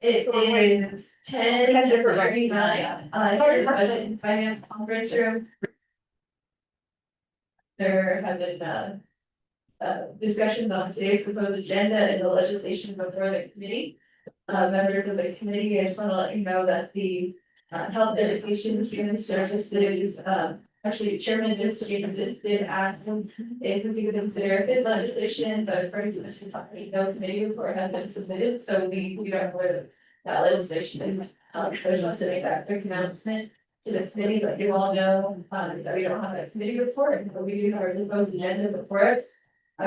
It is 10:39 in the budget and finance conference room. There have been discussions on today's proposed agenda and the legislation before the committee. Members of the committee, I just want to let you know that the health education and human services, actually Chairman Vince James did ask if we could consider his legislation, but according to Mr. Tucker, no committee report has been submitted, so we don't know where that legislation is. So I just want to make that quick announcement to the committee, but you all know that we don't have a committee report, but we do have our proposed agenda before us.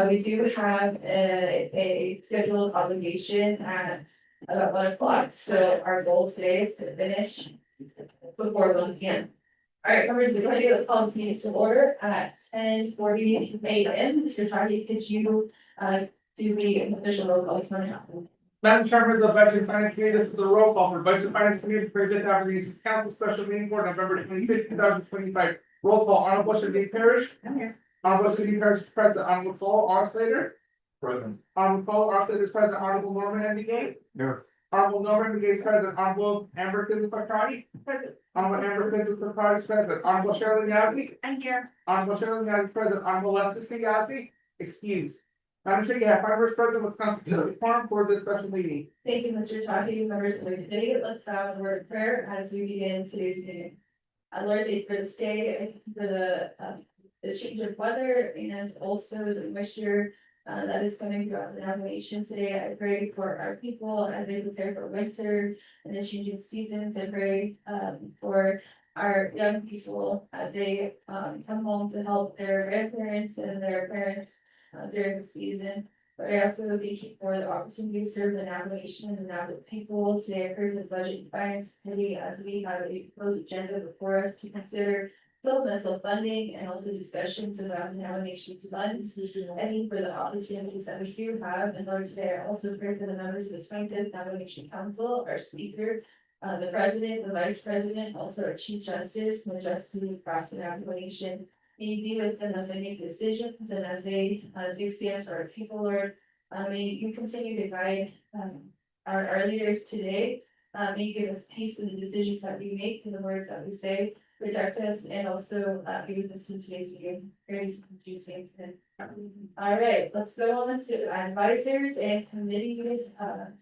We do have a scheduled obligation at about 1 o'clock, so our goal today is to finish before 1 p.m. All right, members of the committee, let's call this meeting to order at 10:40 a.m. Mr. Tardy, could you do the official roll call this morning? Madam Chairman of the Budget and Finance Committee, this is the roll call for Budget and Finance Committee, President Aberdeen's Council Special Meeting for November 25th, 2025. Roll call, Honorable Shady Parish. I'm here. Honorable Shady Parish is present, Honorable Paul R. Slater. Present. Honorable Paul R. Slater is present, Honorable Norman M. Gay. Here. Honorable Norman M. Gay is present, Honorable Amber Fitzpatrick. Present. Honorable Amber Fitzpatrick is present, Honorable Cheryl Yazzie. I'm here. Honorable Cheryl Yazzie is present, Honorable Leslie Yazzie. Excused. Madam Chair, you have 5 members present, which constitutes a quorum for this special meeting. Thank you, Mr. Tahi, members of the committee. Let's have a word of prayer as we begin today's meeting. Lord, thank you for this day, for the change of weather and also the moisture that is coming throughout the navigation today. I pray for our people as they prepare for winter and the changing seasons. I pray for our young people as they come home to help their grandparents and their parents during the season. But I also thank you for the opportunity to serve the navigation and the navigate people. Today I heard the Budget and Finance Committee as we have a proposed agenda before us to consider supplemental funding and also discussions about the navigation's funds. I think for the opportunities that we do have, and Lord, today I also pray for the members of the 25th Navigation Council, our speaker, the president, the vice president, also our chief justice, and the justice across the navigation. May you be with them as they make decisions and as they do stands for our people, Lord. May you continue to guide our leaders today. May you give us peace in the decisions that we make and the words that we say. Protect us and also be with us in today's meeting. Praise in Jesus' name. All right, let's go on to advisors and committees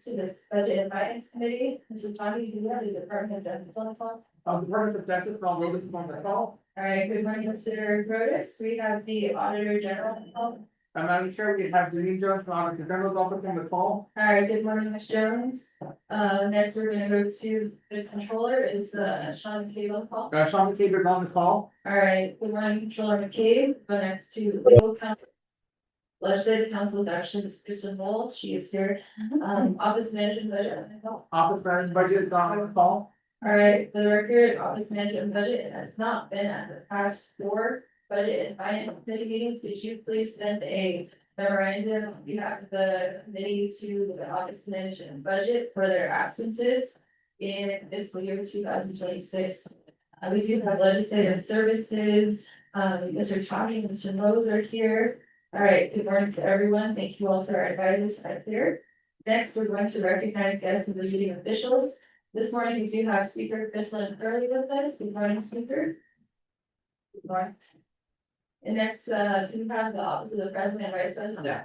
to the Budget and Finance Committee. Mr. Tommy, do you have the Department of Justice on the call? Department of Justice, Ron Rhodes is on the call. All right, good morning, Mr. Grotus. We have the Auditor General on the call. Madam Chair, we have Janine Jones from Auditor General's Office on the call. All right, good morning, Ms. Jones. Next, we're gonna go to the Controller is Sean McCabe on the call. Sean McCabe is on the call. All right, good morning, Controller McCabe. Go next to Legal Counsel. Legislative Council is actually Ms. Kristen Wall. She is here. Office Management Budget on the call. Office Management Budget is on the call. All right, for the record, Office Management Budget has not been at the past 4 Budget and Finance Committee meetings. Could you please send a memorandum on behalf of the committee to the Office Management Budget for their absences in fiscal year 2026? We do have legislative services. Mr. Tommy and Mr. Mose are here. All right, good morning to everyone. Thank you all to our advisors that are here. Next, we're going to recognize guests and visiting officials. This morning, we do have Speaker Kristen Curley with us. Good morning, Speaker. Good morning. And next, do you have the Office of the President and Vice President? Yeah.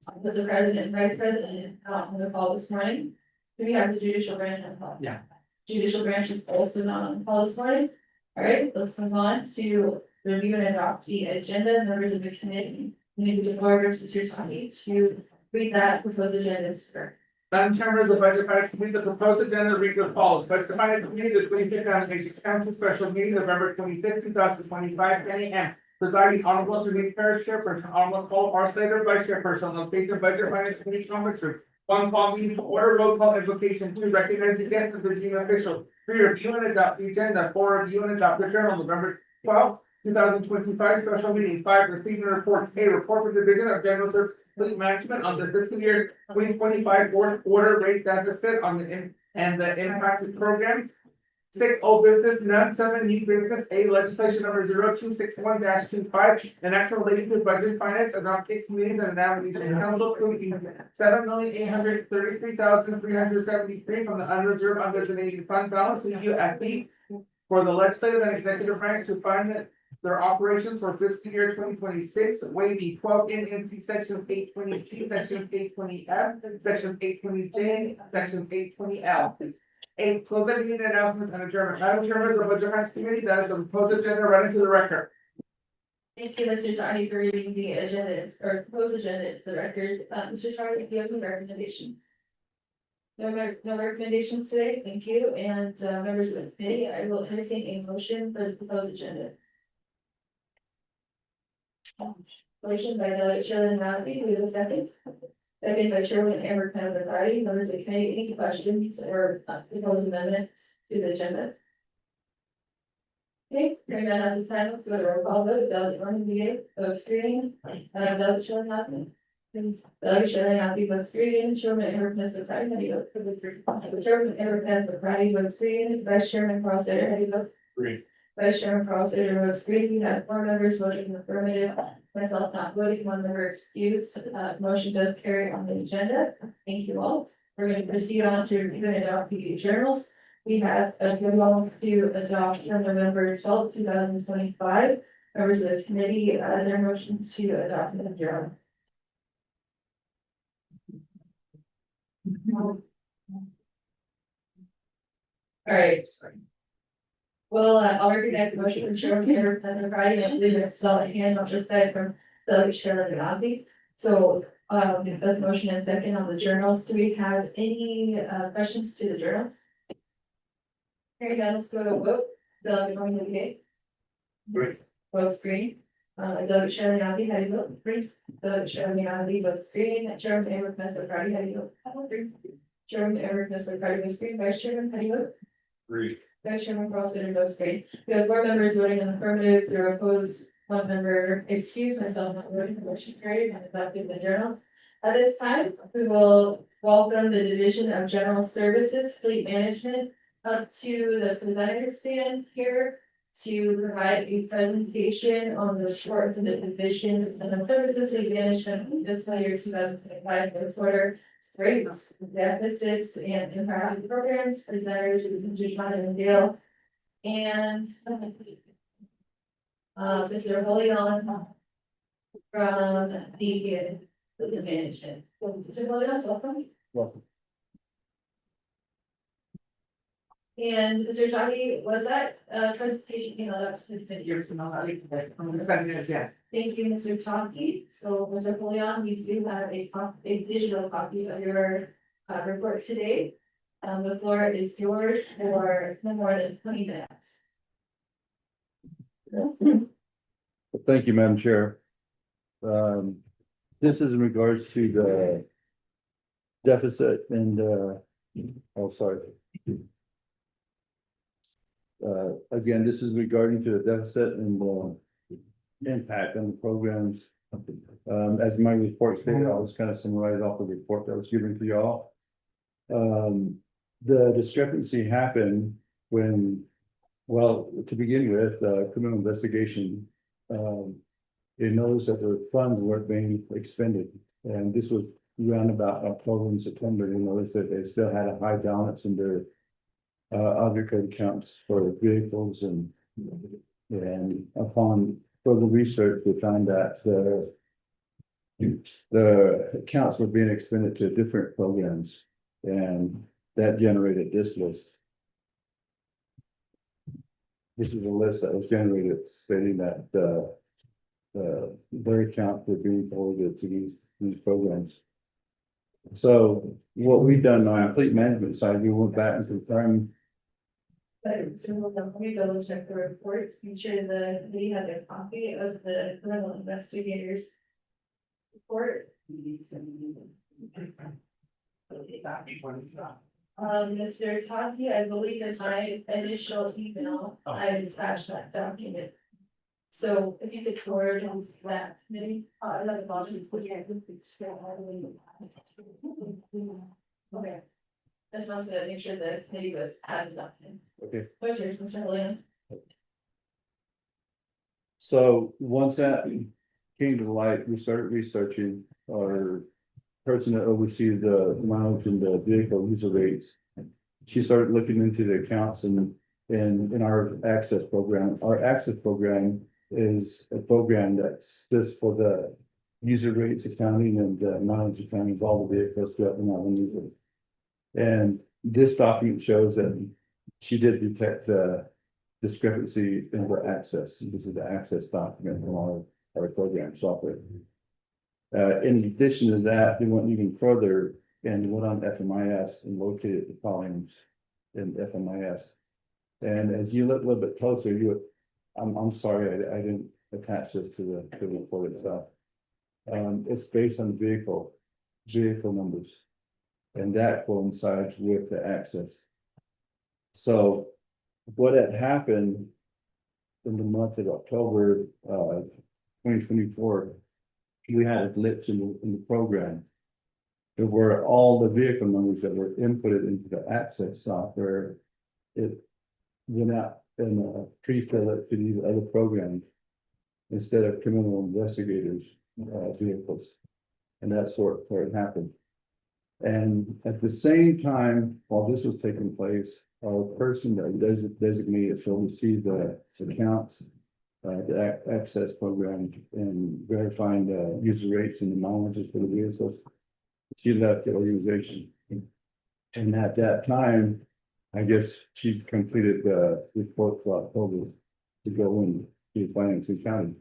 Office of President and Vice President on the call this morning. Do we have the Judicial Branch on the call? Yeah. Judicial Branch is also not on the call this morning. All right, let's move on to review and adopt the agenda. Members of the committee, we need to go over to Mr. Tommy to read that proposed agenda, sir. Madam Chairman of the Budget and Finance Committee, the proposed agenda reads as follows. Budget and Finance Committee, the 25th Navigation Council Special Meeting, November 25th, 2025, 10 a.m. Presiding Honorable Shady Parish Chairperson, Honorable Paul R. Slater, Vice Chairperson, location Budget and Finance Committee Conference Room. 1 call meeting to order, roll call invocation. 2 recognizing guests and visiting officials. 3 review and adopt the agenda. 4 review and adopt the journal, November 12th, 2025 special meeting. 5 receiving report. A report for Division of General Services Fleet Management on the fiscal year 2025 fourth quarter rate deficit on the impacted programs. 6 old business, none, 7 new business, A legislation number 0261-25, an act relating to budget finance, adopted committees and nomination council approving $7,833,373 from the unreserved undesignated fund balance in UFB for the legislative and executive branch to fund their operations for fiscal year 2026, waiving 12 NC sections 822, sections 820F, sections 820J, sections 820L. A close the meeting announcements and adjournment. Madam Chairman of the Budget Finance Committee, that is the proposed agenda read into the record. Thank you, Mr. Tony, for reading the agenda or proposed agenda into the record. Mr. Tony, do you have any recommendations? No recommendations today, thank you, and members of the committee, I will entertain a motion for the proposed agenda. Motion by Delegate Chairman Matthew, we have a second. Second by Chairman Amber Penn, members of the committee, any questions or proposed amendments to the agenda? Okay, hearing none at this time, let's go to roll call vote. Delegate Rodriguez, vote screening. Delegate Chairman Matthew. Delegate Chairman Matthew, vote screening. Chairman Amber Penn, how do you vote for the three? Chairman Amber Penn, vote screening. Vice Chairman Crosser, how do you vote? Green. Vice Chairman Crosser votes green. We have 4 members voting in the affirmative. Myself not voting, 1 member excused. Motion does carry on the agenda. Thank you all. We're going to proceed on to review and adopt the journals. We have a good one to adopt on November 12th, 2025. Members of the committee, their motion to adopt the journal. All right. Well, I'll recognize the motion from Chairman Amber Penn Friday, and I believe it's still at hand, I'll just say from the Chairman Nazi. So, that's motion and second on the journals. Do we have any questions to the journals? Hearing none, let's go to vote. Delegate Rodriguez. Green. Votes green. Delegate Chairman Nazi, how do you vote? Green. Delegate Chairman Nazi votes green. Chairman Amber Penn Friday, how do you vote? I vote green. Chairman Amber Penn Friday votes green. Vice Chairman, how do you vote? Green. Vice Chairman Crosser votes green. We have 4 members voting in the affirmative, 0 opposed, 1 member excused, myself not voting, the motion carried and adopted the journal. At this time, we will welcome the Division of General Services Fleet Management up to the presenter stand here to provide a presentation on the short of the divisions and the services fleet management fiscal year 2025 first quarter. Rates, deficits, and impact programs, presenters, John and Dale. And Mr. Holion from the management. Mr. Holion, welcome. Welcome. And Mr. Taki, was that presentation, that's Years from now, I'm sending it again. Thank you, Mr. Taki. So, Mr. Holion, we do have a digital copy of your report today. The floor is yours for no more than 20 minutes. Thank you, Madam Chair. This is in regards to the deficit and, sorry. Again, this is regarding to the deficit and impact on the programs. As my report stated, I was kind of summarize off the report that was given to y'all. The discrepancy happened when, well, to begin with, criminal investigation. They noticed that the funds weren't being expended, and this was around about October and September. They noticed that they still had a high balance in their other code accounts for vehicles, and upon further research, we found that the accounts were being expended to different programs, and that generated this list. This is a list that was generated stating that their accounts were being forwarded to these programs. So what we've done on the fleet management side, we went back and confirmed. So let me double check the reports, make sure the committee has a copy of the criminal investigators report. Mr. Taki, I believe in my initial email, I attached that document. So if you could forward that committee, another bottom. Okay. Just wanted to make sure the committee was added up. Okay. What's yours, Mr. Leon? So once that came to light, we started researching our person that oversees the mileage and the vehicle user rates. She started looking into the accounts and in our access program. Our access program is a program that's just for the user rates accounting and the mileage accounting of all the vehicles throughout the mountain. And this document shows that she did detect the discrepancy in her access. This is the access document from our program software. In addition to that, we went even further and went on FMIS and located the columns in FMIS. And as you look a little bit closer, I'm sorry, I didn't attach this to the report itself. It's based on vehicle numbers. And that coincides with the access. So what had happened in the month of October, 2024, we had a glitch in the program. There were all the vehicle numbers that were inputted into the access software. It went out and pre-fill it to these other programs instead of criminal investigators vehicles. And that's where it happened. And at the same time, while this was taking place, our person that designated to oversee the accounts, the access program and verifying the user rates and the mileages for the vehicles, she left the organization. And at that time, I guess she completed the report for October to go in to finance and accounting.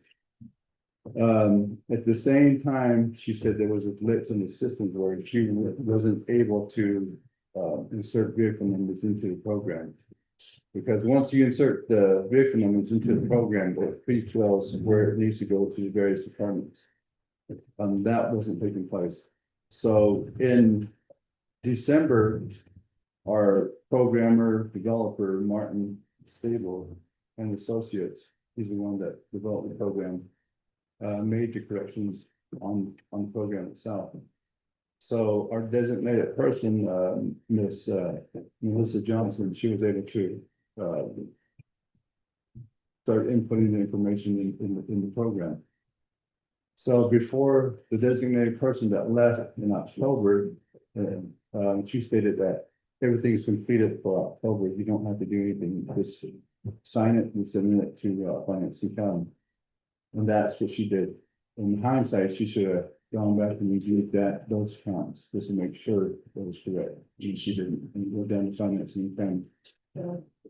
At the same time, she said there was a glitch in the system where she wasn't able to insert vehicle numbers into the program. Because once you insert the vehicle numbers into the program, it pre-fills where it needs to go to the various departments. That wasn't taking place. So in December, our programmer, developer, Martin Sable and Associates, he's the one that developed the program, made the corrections on the program itself. So our designated person, Miss Melissa Johnson, she was able to start inputting the information in the program. So before the designated person that left in October, she stated that everything is completed for October. You don't have to do anything, just sign it and submit it to Finance and Accounting. And that's what she did. In hindsight, she should have gone back and reviewed those counts just to make sure it was correct. She didn't, and go down to Finance and Accounting.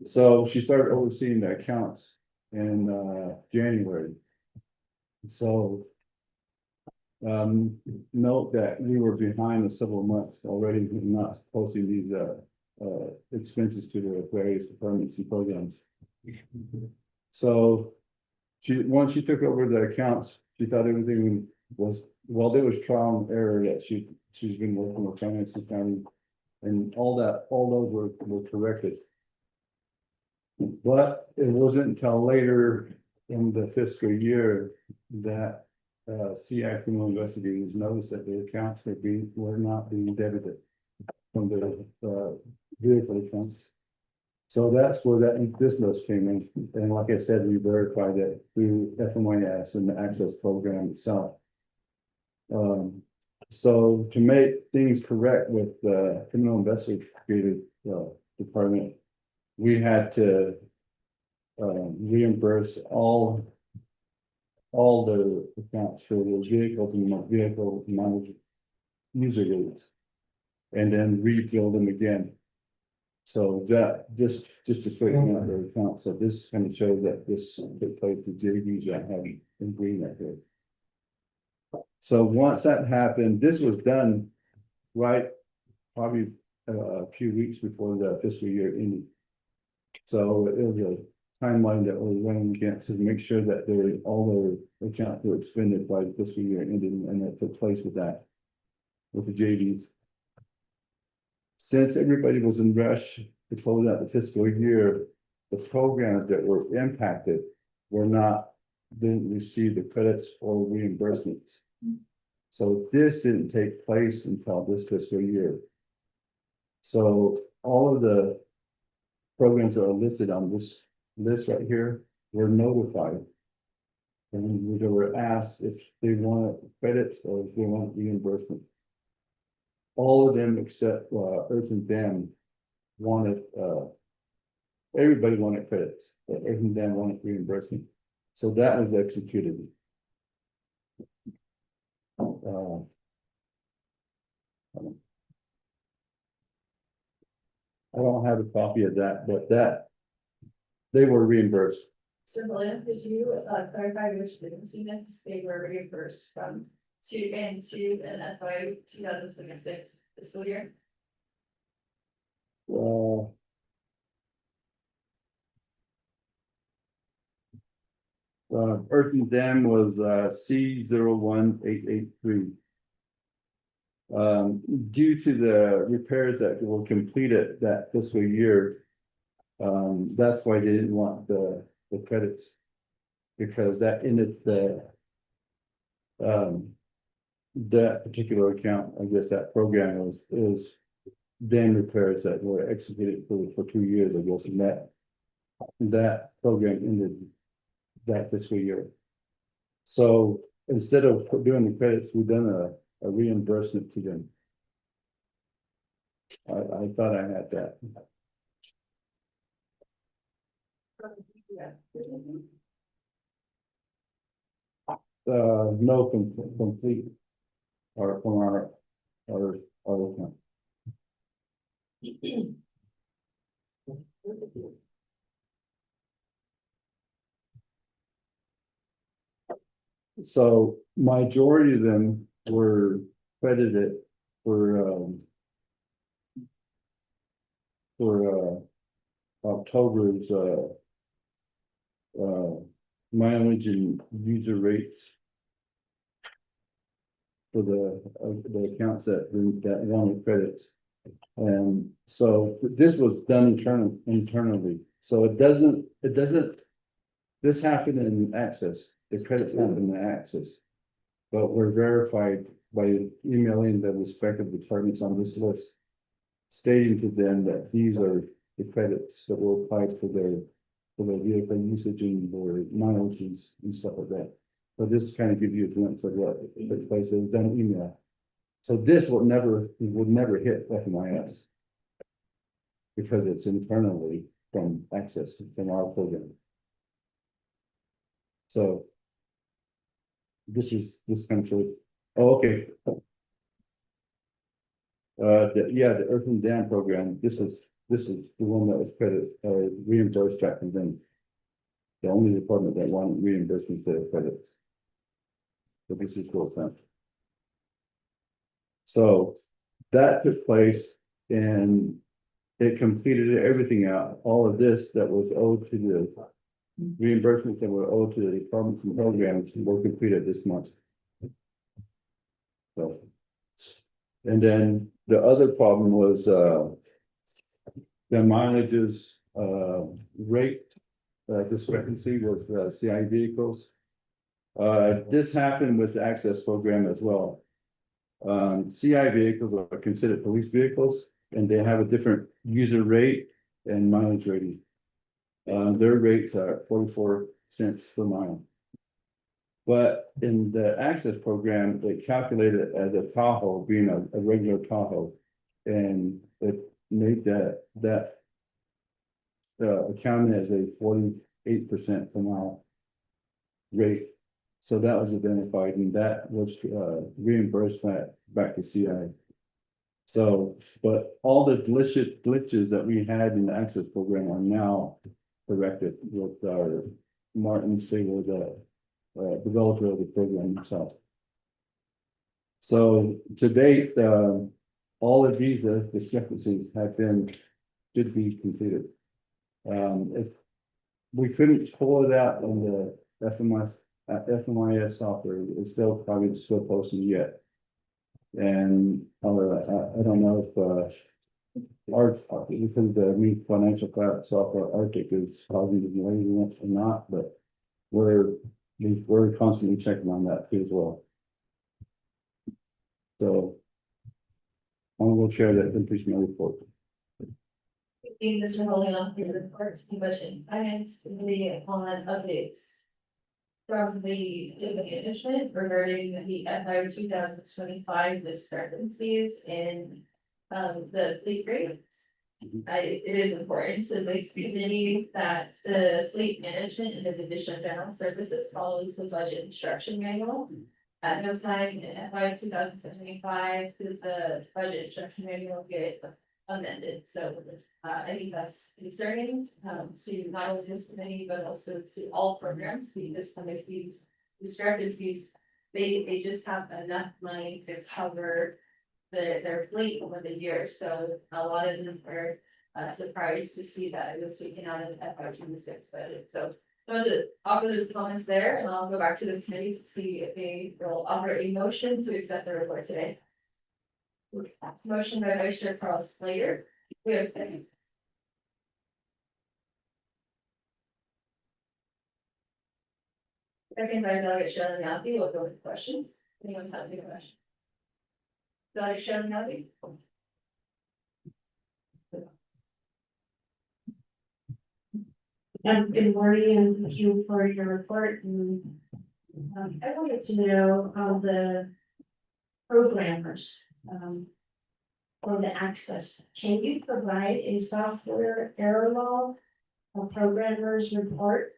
So she started overseeing the accounts in January. So note that we were behind several months already, not posting these expenses to the various departments and programs. So once she took over the accounts, she thought everything was, well, there was trial and error that she's been working with Finance and Accounting, and all those were corrected. But it wasn't until later in the fiscal year that CI criminal investigators noticed that the accounts were not being debited from the vehicle accounts. So that's where this list came in. And like I said, we verified it through FMIS and the access program itself. So to make things correct with the criminal investigative department, we had to reimburse all the accounts for the vehicles and vehicle mileage user rates, and then rebuild them again. So that just to straighten out their account. So this kind of shows that this took place to JVs that have in green right here. So once that happened, this was done right probably a few weeks before the fiscal year ended. So it was a timeline that was running against to make sure that all their accounts were expended by the fiscal year ended, and that took place with the JVs. Since everybody was in rush to close out the fiscal year, the programs that were impacted didn't receive the credits or reimbursements. So this didn't take place until this fiscal year. So all of the programs that are listed on this list right here were notified. And they were asked if they wanted credits or if they want reimbursement. All of them except Earth and Dam wanted everybody wanted credits, but Earth and Dam wanted reimbursement. So that was executed. I don't have a copy of that, but they were reimbursed. So Melinda, could you clarify which business units they were reimbursed from into an FY 2026 fiscal year? Earth and Dam was C 01883. Due to the repairs that were completed that fiscal year, that's why they didn't want the credits. Because that ended that particular account, I guess that program is dam repairs that were executed for 2 years, I guess, and that program ended that fiscal year. So instead of doing the credits, we've done a reimbursement to them. I thought I had that. No, complete. Or from our account. So majority of them were credited for October's mileage and user rates for the accounts that wanted credits. And so this was done internally, so it doesn't, this happened in Access, the credits happened in Access. But we're verified by emailing the respective departments on this list, stating to them that these are the credits that were applied for their vehicle usage and their mileages and stuff like that. So this kind of gives you a glimpse of what took place. It was done email. So this would never hit FMIS because it's internally from Access from our program. So this kind of shows. Oh, okay. The Earth and Dam program. This is the one that was reimbursed back from them. The only department that wanted reimbursement for their credits. So this is full time. So that took place and it completed everything out. All of this that was owed to the reimbursements that were owed to the departments and programs were completed this month. So, and then the other problem was the mileages rate discrepancy with CI vehicles. This happened with the Access program as well. CI vehicles are considered police vehicles and they have a different user rate and mileage rating. Their rates are 44 cents per mile. But in the Access program, they calculated it as a Tahoe being a regular Tahoe. And it made that accounted as a 48% per mile rate. So that was identified and that was reimbursed back to CI. So, but all the glitches that we had in the Access program are now corrected with our Martin Siegel, the developer of the program itself. So to date, all of these discrepancies should be completed. If we couldn't pull it out on the FMIS software, it's still posted yet. And I don't know if because the new financial cloud software Arctic is causing the delays or not, but we're constantly checking on that too as well. So I will share that information in my report. Thank Mr. Holding on for your report to the budget and finance committee on updates. From the management regarding the FY 2025 discrepancies in the fleet rates. It is important to this committee that the fleet management and the division of general services follows the budget instruction manual. At no time in FY 2025 did the budget instruction manual get amended, so I think that's concerning to not only this committee, but also to all programs, because when they see these discrepancies, they just have enough money to cover their fleet over the year, so a lot of them are surprised to see that it was taken out of FY 26 budget, so those are offer those comments there, and I'll go back to the committee to see if they will offer a motion to accept the report today. Motion by Vice Chair Carl Slater. We have a second. Second by Delegate Shelley Matthew. We'll go with questions. Anyone have any questions? Delegate Shelley Matthew. Good morning and thank you for your report and I wanted to know how the programmers for the access, can you provide a software error log, a programmer's report?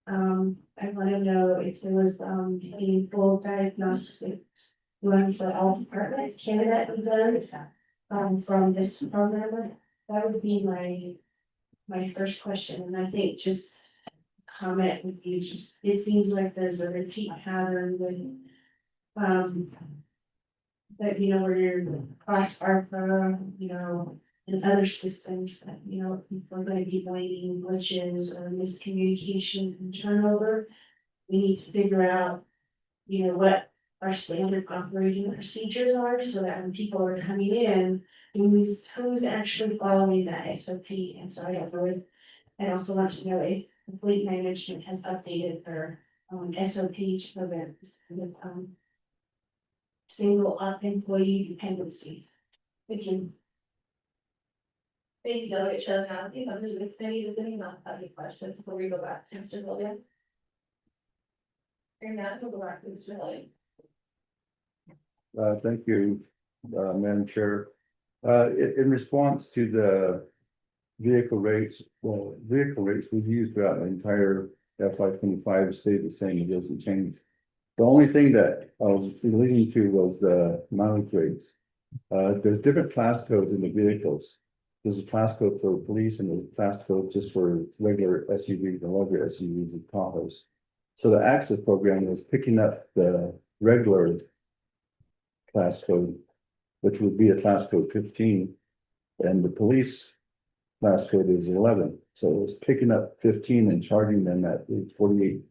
I want to know if there was a full diagnostic run for all departments, can that be done from this programmer? That would be my first question, and I think just comment would be just, it seems like there's a repeat pattern with that, you know, where you're cross ARPA, you know, and other systems that, you know, people are gonna be blaming glitches or miscommunication and turnover. We need to figure out, you know, what our standard operating procedures are, so that when people are coming in, who's actually following that SOP, and so I don't know if, I also want to know if the fleet management has updated their SOP to prevent with single up employee dependencies. Thank you. Thank you, Delegate Shelley Matthew. Members of the committee, does anyone have any questions before we go back to Mr. Hilliard? Hearing none, we'll go back to Mr. Hilliard. Thank you, Madam Chair. In response to the vehicle rates, we've used throughout the entire FY 25 stayed the same, it doesn't change. The only thing that I was leading to was the mileage rates. There's different class codes in the vehicles. There's a class code for police and a class code just for regular SUVs and larger SUVs and Tahoes. So the access program was picking up the regular class code, which would be a class code 15, and the police class code is 11. So it was picking up 15 and charging them at 48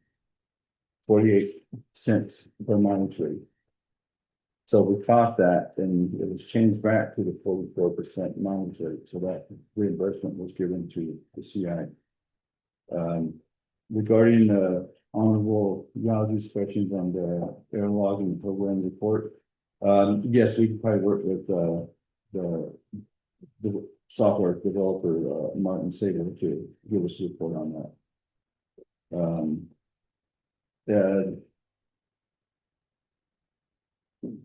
cents per mileage rate. So we caught that and it was changed back to the 44% mileage rate. So that reimbursement was given to the CI. Regarding the Honorable Yaz's questions on the air logging program report, yes, we can probably work with the software developer, Martin Sager, to give us a report on that.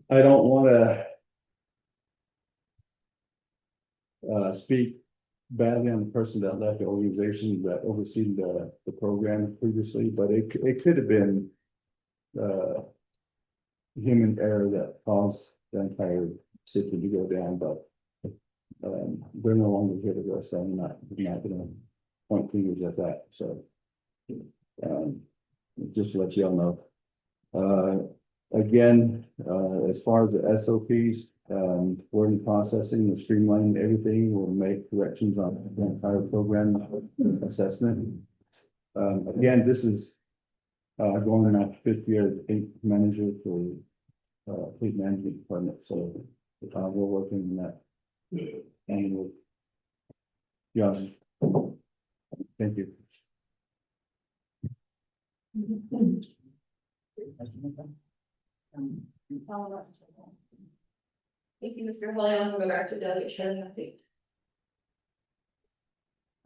I don't want to speak badly on the person that left the organization that overseen the program previously, but it could have been human error that caused the entire system to go down, but they're no longer here with us, so I'm not gonna point fingers at that, so just to let you all know. Again, as far as the SOPs, word and processing, the streamline everything, we'll make corrections on the entire program assessment. Again, this is going on our 5th year as fleet manager for fleet management department, so we're working on that. And we'll, yes, thank you. Thank you, Mr. Hilliard. We'll go back to Delegate Shelley Matthew.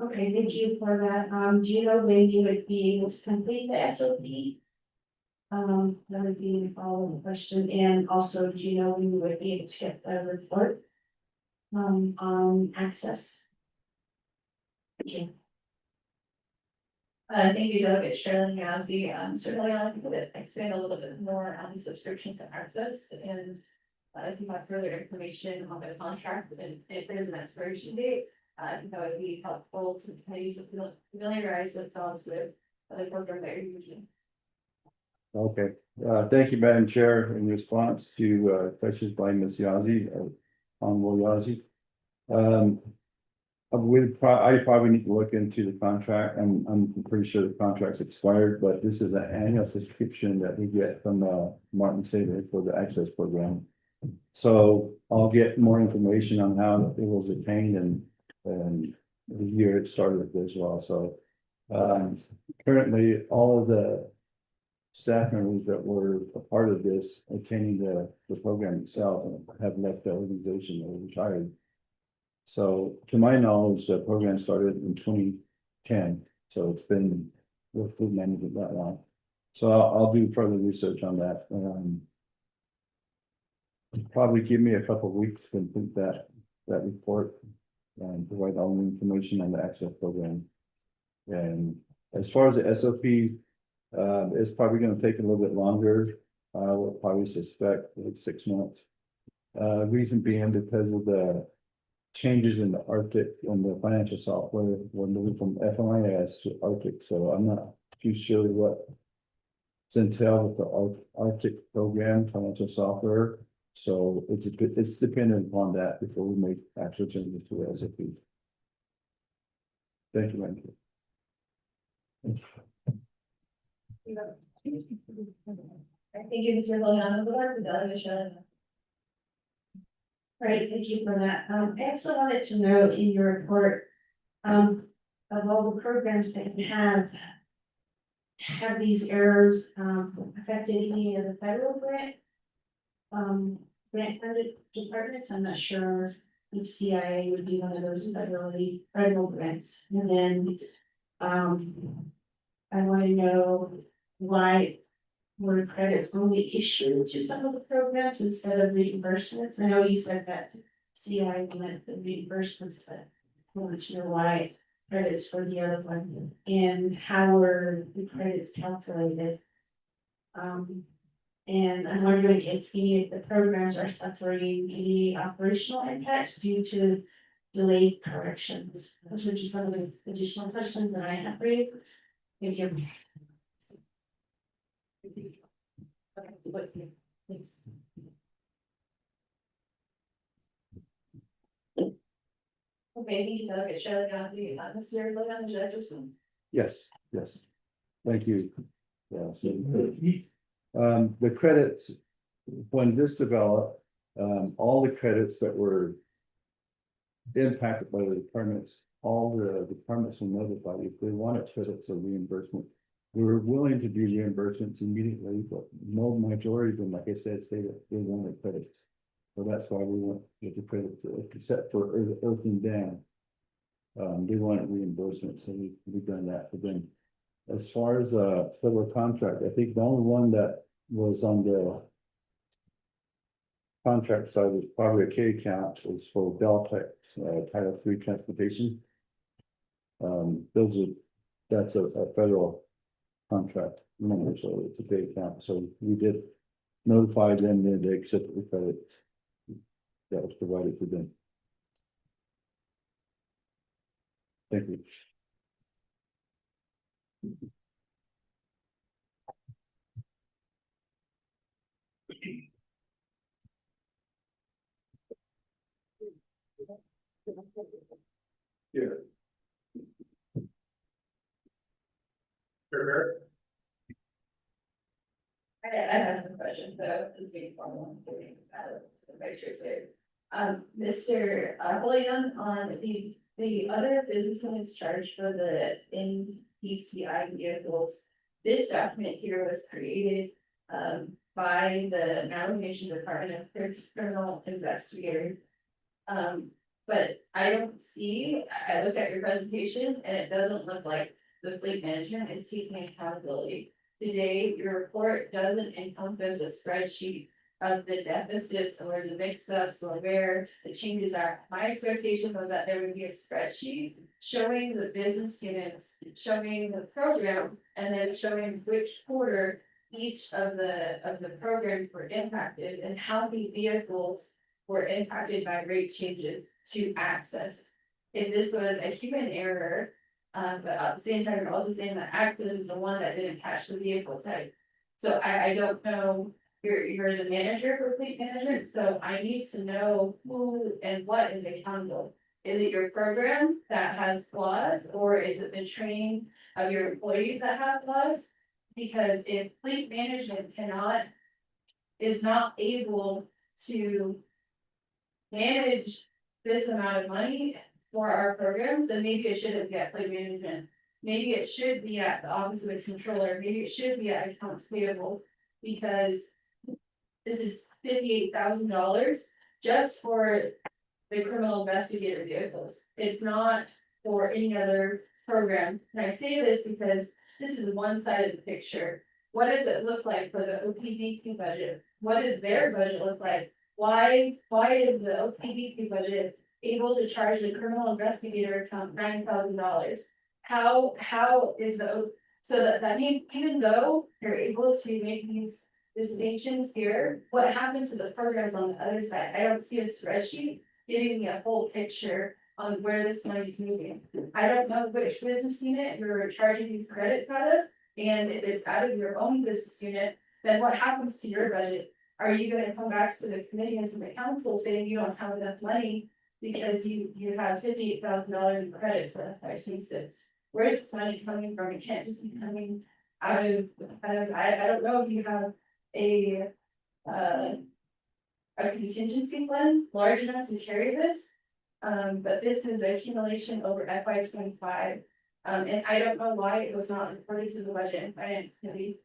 Okay, thank you for that. Do you know when you would be able to complete the SOP? That would be a follow-up question, and also, do you know when you would be able to get the report? On access? Okay, Thank you, Delegate Sherilyn Yazzie. Certainly I'll expand a little bit more on the subscription to access and. If you have further information on the contract and if there's an expiration date, I think that would be helpful to kind of familiarize themselves with the program that you're using. Okay, thank you, Madam Chair, in response to questions by Ms. Yazzie, Honorable Yazzie. I probably need to look into the contract, and I'm pretty sure the contract's expired, but this is an annual subscription that we get from Martin Saver for the access program. So I'll get more information on how it was obtained and the year it started as well, so. Currently, all of the staff members that were a part of this attending the program itself have left the organization or retired. So to my knowledge, the program started in 2010, so it's been with food management that long. So I'll do further research on that. Probably give me a couple of weeks to complete that report and provide all the information on the access program. And as far as the SOP, it's probably gonna take a little bit longer. I will probably suspect like 6 months. Reason being because of the changes in the Arctic and the financial software. We're moving from FMIS to Arctic, so I'm not too sure what's entailed with the Arctic program financial software. So it's dependent upon that before we make actual changes to the SOP. Thank you, Andrew. Thank you, Mr. Liliana, the delegation. right, thank you for that. I also wanted to know in your report, of all the programs that you have these errors, affected any of the federal grant funded departments? I'm not sure if CIA would be one of those federal grants. And then, I want to know why were credits only issued to some of the programs instead of reimbursements? I know you said that CIA meant the reimbursements, but I want to know why credits for the other one and how were the credits calculated? And I'm wondering if any of the programs are suffering any operational impacts due to delayed corrections, which is some of the additional questions that I have for you. Thank you. Okay, thanks. Okay, thank you, Delegate Sherilyn Yazzie. Mr. Liliana Jefferson. Yes, yes. Thank you. Yeah, so, the credits, when this developed, all the credits that were impacted by the departments, all the departments were notified if they wanted credits or reimbursement. We were willing to do reimbursements immediately, but no majority of them, like I said, say that they wanted credits. So that's why we went with the credits, except for Earth and Dam. They wanted reimbursement, so we've done that for them. As far as federal contract, I think the only one that was on the contract side was probably a K account, was for Deltec, Title III transportation. That's a federal contract number, so it's a big account, so we did notify them that they accepted the credit that was provided to them. Thank you. Here. Sure. I have some questions, so it's being formal. Make sure it's there. Mr. William, on the other business units charged for the NPCI vehicles. This document here was created by the Navigation Department of Criminal Investigator. But I don't see, I looked at your presentation and it doesn't look like the fleet management is taking accountability. Today, your report doesn't encompass a spreadsheet of the deficits or the mix-ups or where the changes are. My expectation was that there would be a spreadsheet showing the business units, showing the program, and then showing which quarter each of the programs were impacted and how many vehicles were impacted by rate changes to access. If this was a human error, but at the same time, you're also saying that access is the one that didn't catch the vehicle type. So I don't know, you're the manager for fleet management, so I need to know who and what is accountable. Is it your program that has flaws, or is it the training of your employees that have flaws? Because if fleet management is not able to manage this amount of money for our programs, then maybe it shouldn't be at fleet management. Maybe it should be at the office of a controller, maybe it should be at accounts payable, because this is $58,000 just for the criminal investigator vehicles. It's not for any other program. And I say this because this is one side of the picture. What does it look like for the OPDQ budget? What does their budget look like? Why is the OPDQ budget able to charge the criminal investigator account $9,000? How is so that means even though you're able to make these distinctions here, what happens to the programs on the other side? I don't see a spreadsheet giving me a whole picture on where this money's moving. I don't know which business unit you're charging these credits out of, and if it's out of your own business unit, then what happens to your budget? Are you gonna come back to the committee and to the council saying you don't have enough money because you have $58,000 in credits for FY26? Where's this money coming from? It can't just be coming out of, I don't know if you have a contingency plan large enough to carry this. But this is accumulation over FY25. And I don't know why it was not reported to the budget and finance committee.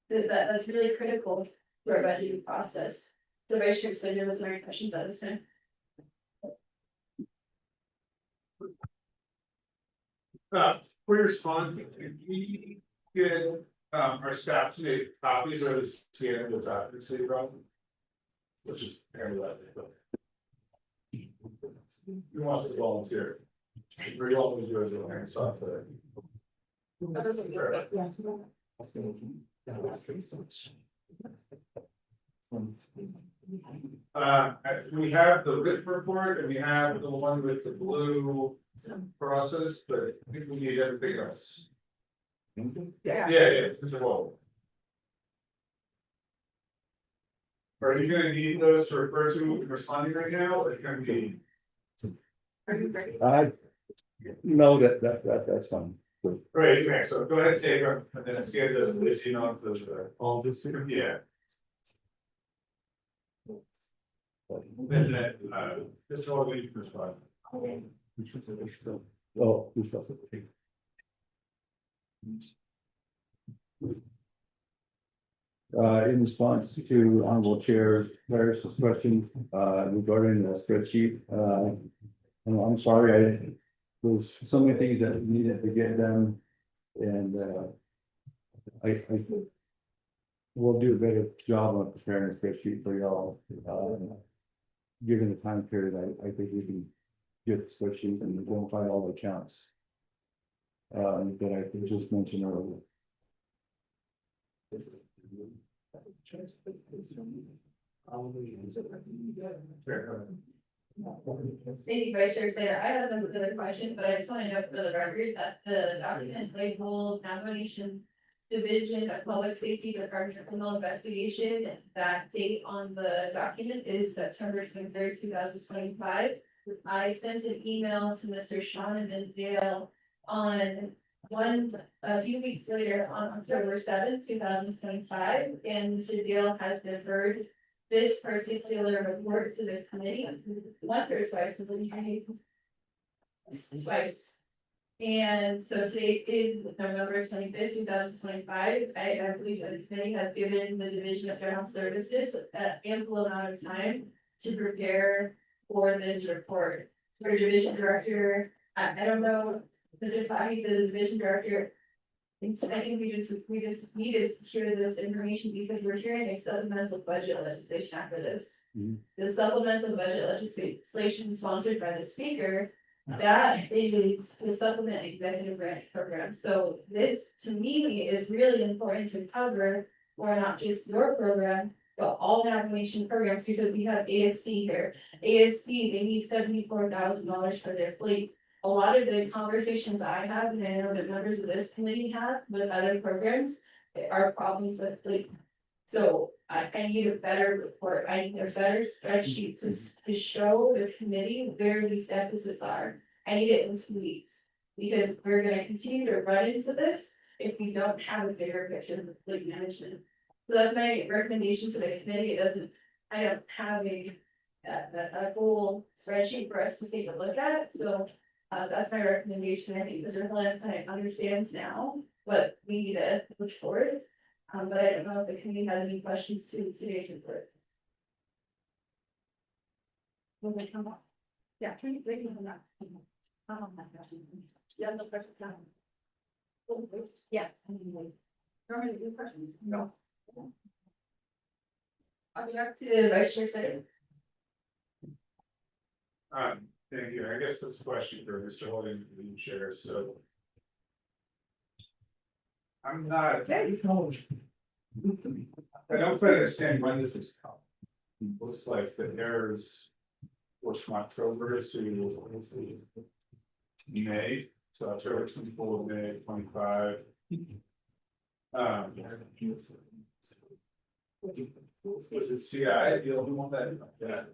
That's really critical to our budgeting process. So Vice Chair, so there was no questions at this time. For your response, we get our staff to make copies or the scan of the documents that you brought. Which is apparently that. Who wants to volunteer? Very welcome to do it in software. We have the written report and we have the one with the blue process, but I think we need everything else. Yeah, it's a roll. Are you gonna need those to refer to responding right now, or it can be? Are you ready? No, that's fine. Right, okay, so go ahead and take them, and then scan those, please, you know, All this here? yeah. Isn't it, just all we can respond. Oh, we shall. In response to Honorable Chair Harris's question, regarding the spreadsheet, I'm sorry, there's so many things that needed to get done. And, I will do a better job on preparing a spreadsheet for y'all. Given the time period, I think we can get the spreadsheet and go and find all the accounts. That I just mentioned earlier. Thank you, Vice Chair Slater. I have another question, but I just want to note for the record that the document labeled nomination Division of Public Safety Department of Criminal Investigation. That date on the document is September 23rd, 2025. I sent an email to Mr. Sean and Dale on a few weeks later on October 7th, 2025, and Mr. Dale has deferred this particular report to the committee once or twice, twice. And so today is November 25th, 2025. I believe that the committee has given the Division of General Services an ample amount of time to prepare for this report. for division director, I don't know, Mr. Fahey, the division director. I think we just needed to hear this information because we're hearing a supplemental budget legislation after this. Mhm. The supplemental budget legislation sponsored by the speaker, that is to supplement executive branch programs. So this, to me, is really important to cover for not just your program, but all navigation programs, because we have ASC here. ASC, they need $74,000 for their fleet. A lot of the conversations I have, and I know that members of this committee have with other programs, are problems with fleet. So I need a better report, I need a better spreadsheet to show the committee where these deficits are. I need it in 2 weeks, because we're gonna continue to run into this if we don't have a bigger picture of fleet management. So that's my recommendation to the committee. It doesn't, I don't have a full spreadsheet for us to take a look at, so. That's my recommendation. I think Mr. Glenn kind of understands now what we need to push forward. But I don't know if the committee has any questions to today's report. Will they come up? Yeah, can you bring them up? Yeah, no questions now. Yeah. Normally, any questions? No. I'll be back to Vice Chair Slater. Thank you. I guess this is a question for Mr. Holding, the chair, so. I'm not. I don't quite understand when this was come. Looks like the errors. Was from October to May, so October to May 25. Was it CI, the only one that? Yeah.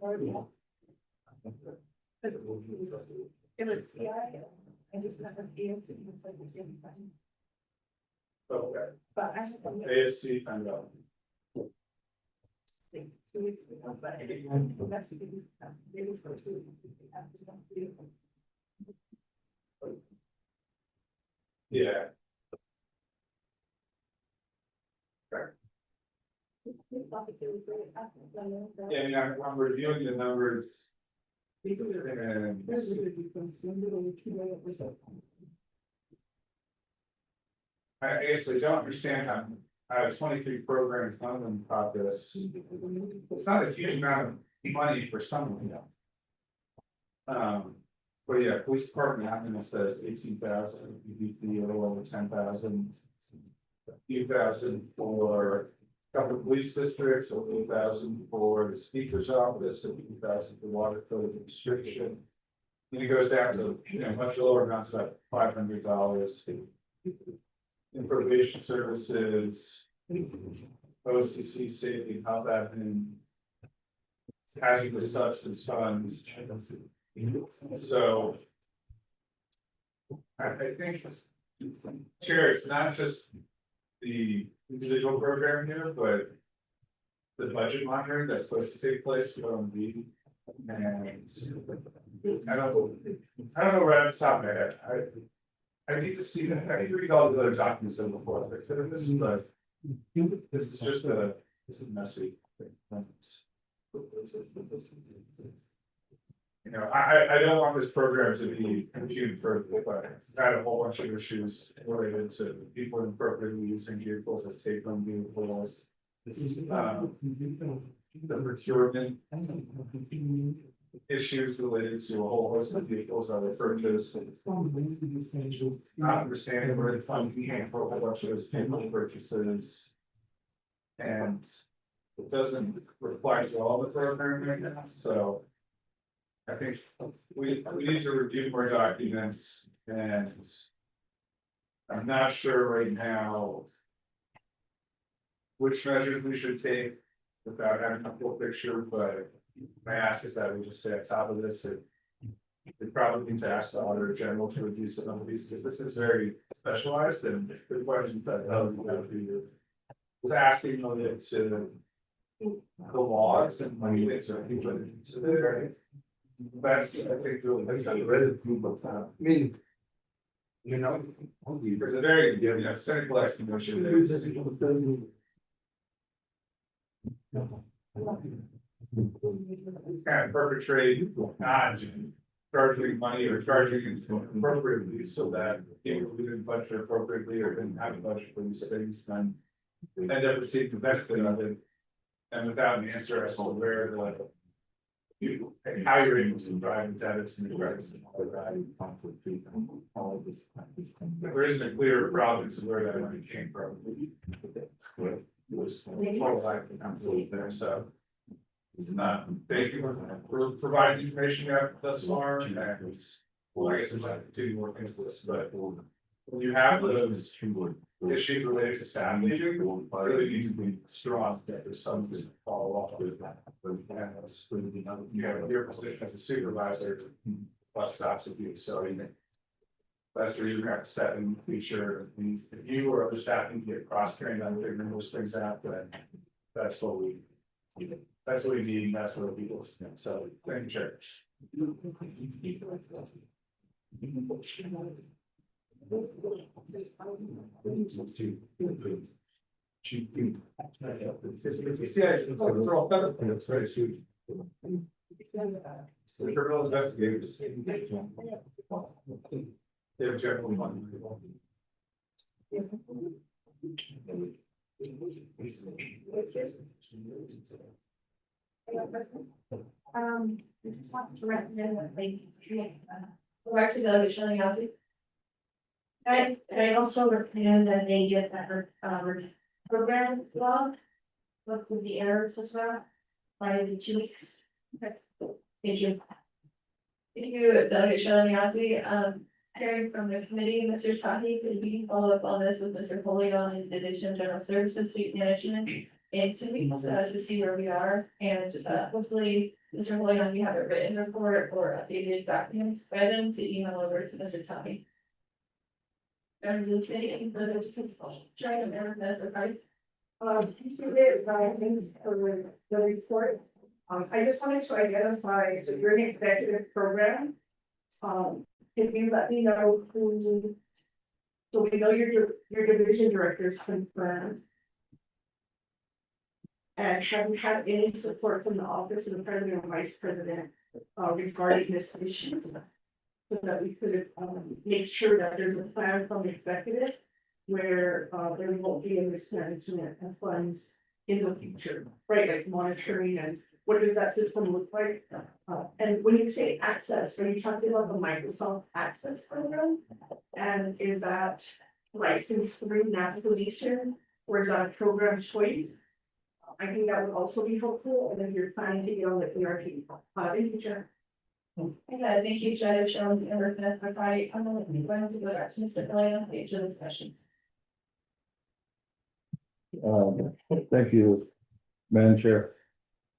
It was CI, I just have an ESC, it's like the same thing. Okay, But I just. ASC, find out. 2 weeks ago, but I didn't. That's the. Maybe for 2 weeks. Yeah, yeah, I mean, I'm reviewing the numbers. And I guess I don't understand how, I have 23 programs on them progress. It's not a huge amount of money for someone. But yeah, police department admin says 18,000, UDP a little over 10,000. Few thousand for a couple of police districts, a few thousand for the speaker's office, a few thousand for water code restriction. And it goes down to, much lower amounts, about $500. In probation services. OCC safety, how that in. Hazardous substance funds. So. I think, Chair, it's not just the individual program here, but. The budget monitoring that's supposed to take place from the. And I don't know right off the top of my head, I need to see that, I need to read all the other documents in before, but this is just this is messy. I don't want this program to be computed for, but I had a whole bunch of issues related to people inappropriately using vehicles as take-home vehicles. The procurement issues related to a whole host of vehicles that were purchased. Not understanding where the fund came for a whole bunch of those payment purchases. And it doesn't reflect all the program right now, so. I think we need to review more documents and. I'm not sure right now. Which measures we should take without having a full picture, but my ask is that we just stay on top of this. We probably need to ask the auditor general to review some of these, because this is very specialized and the questions that was asking related to the logs and money that's put into there. That's, I think, really, that's got read it through, but I mean. There's a very, cynical explanation. Kind of perpetrate, not charging money or charging appropriately so that people who didn't budget appropriately or didn't have a budget for these things, then end up receiving the benefit of it. And without an answer as to where the you, and how you're able to drive the debits and the credits and all of that. There isn't a clear province of where that money came from. It was total lack of confidence there, so. Thank you for providing information you have thus far, and it's, well, I guess there's like two more things to this, but. When you have those issues related to staff leaving, really need to be strong that there's something to follow up with that. And that's, you have your position as a supervisor, plus stops with you, so you think. That's where you have to step in the future, and if you or other staff can get cross trained on figuring those things out, then that's what we. That's what we need, and that's what people, so, thank you, Chair. Criminal investigators. They're generally one. We just want to recommend that they. Go back to delegate Shelley Alfie. I also recommend that they get that, program log. Look with the errors as well, by the 2 weeks. Okay. Thank you. Thank you, Delegate Shelley Alfie. Hearing from the committee, Mr. Tahi, could you follow up on this with Mr. Foley on the Division of General Services Fleet Management? In 2 weeks, to see where we are, and hopefully, Mr. Foley, you have a written report or updated documents by them to email over to Mr. Tahi. And the committee, for the trying to never miss a part. Thanks for the report. I just wanted to identify, so you're an executive program. Can you let me know who? So we know your division director is confirmed. And have you had any support from the office of the president or vice president regarding this issue? So that we could make sure that there's a plan from the executive where there won't be a mismanagement of funds in the future, right? Like monitoring and what does that system look like? And when you say access, are you talking about the Microsoft Access program? And is that licensed through Navigation or is that a program choice? I think that would also be helpful, and if you're planning to get on the ERP, thank you, Chair. Yeah, thank you, Judge, Sharon, and Request by Friday. I'm going to go back to Mr. Foley on each of the discussions. Thank you, Madam Chair.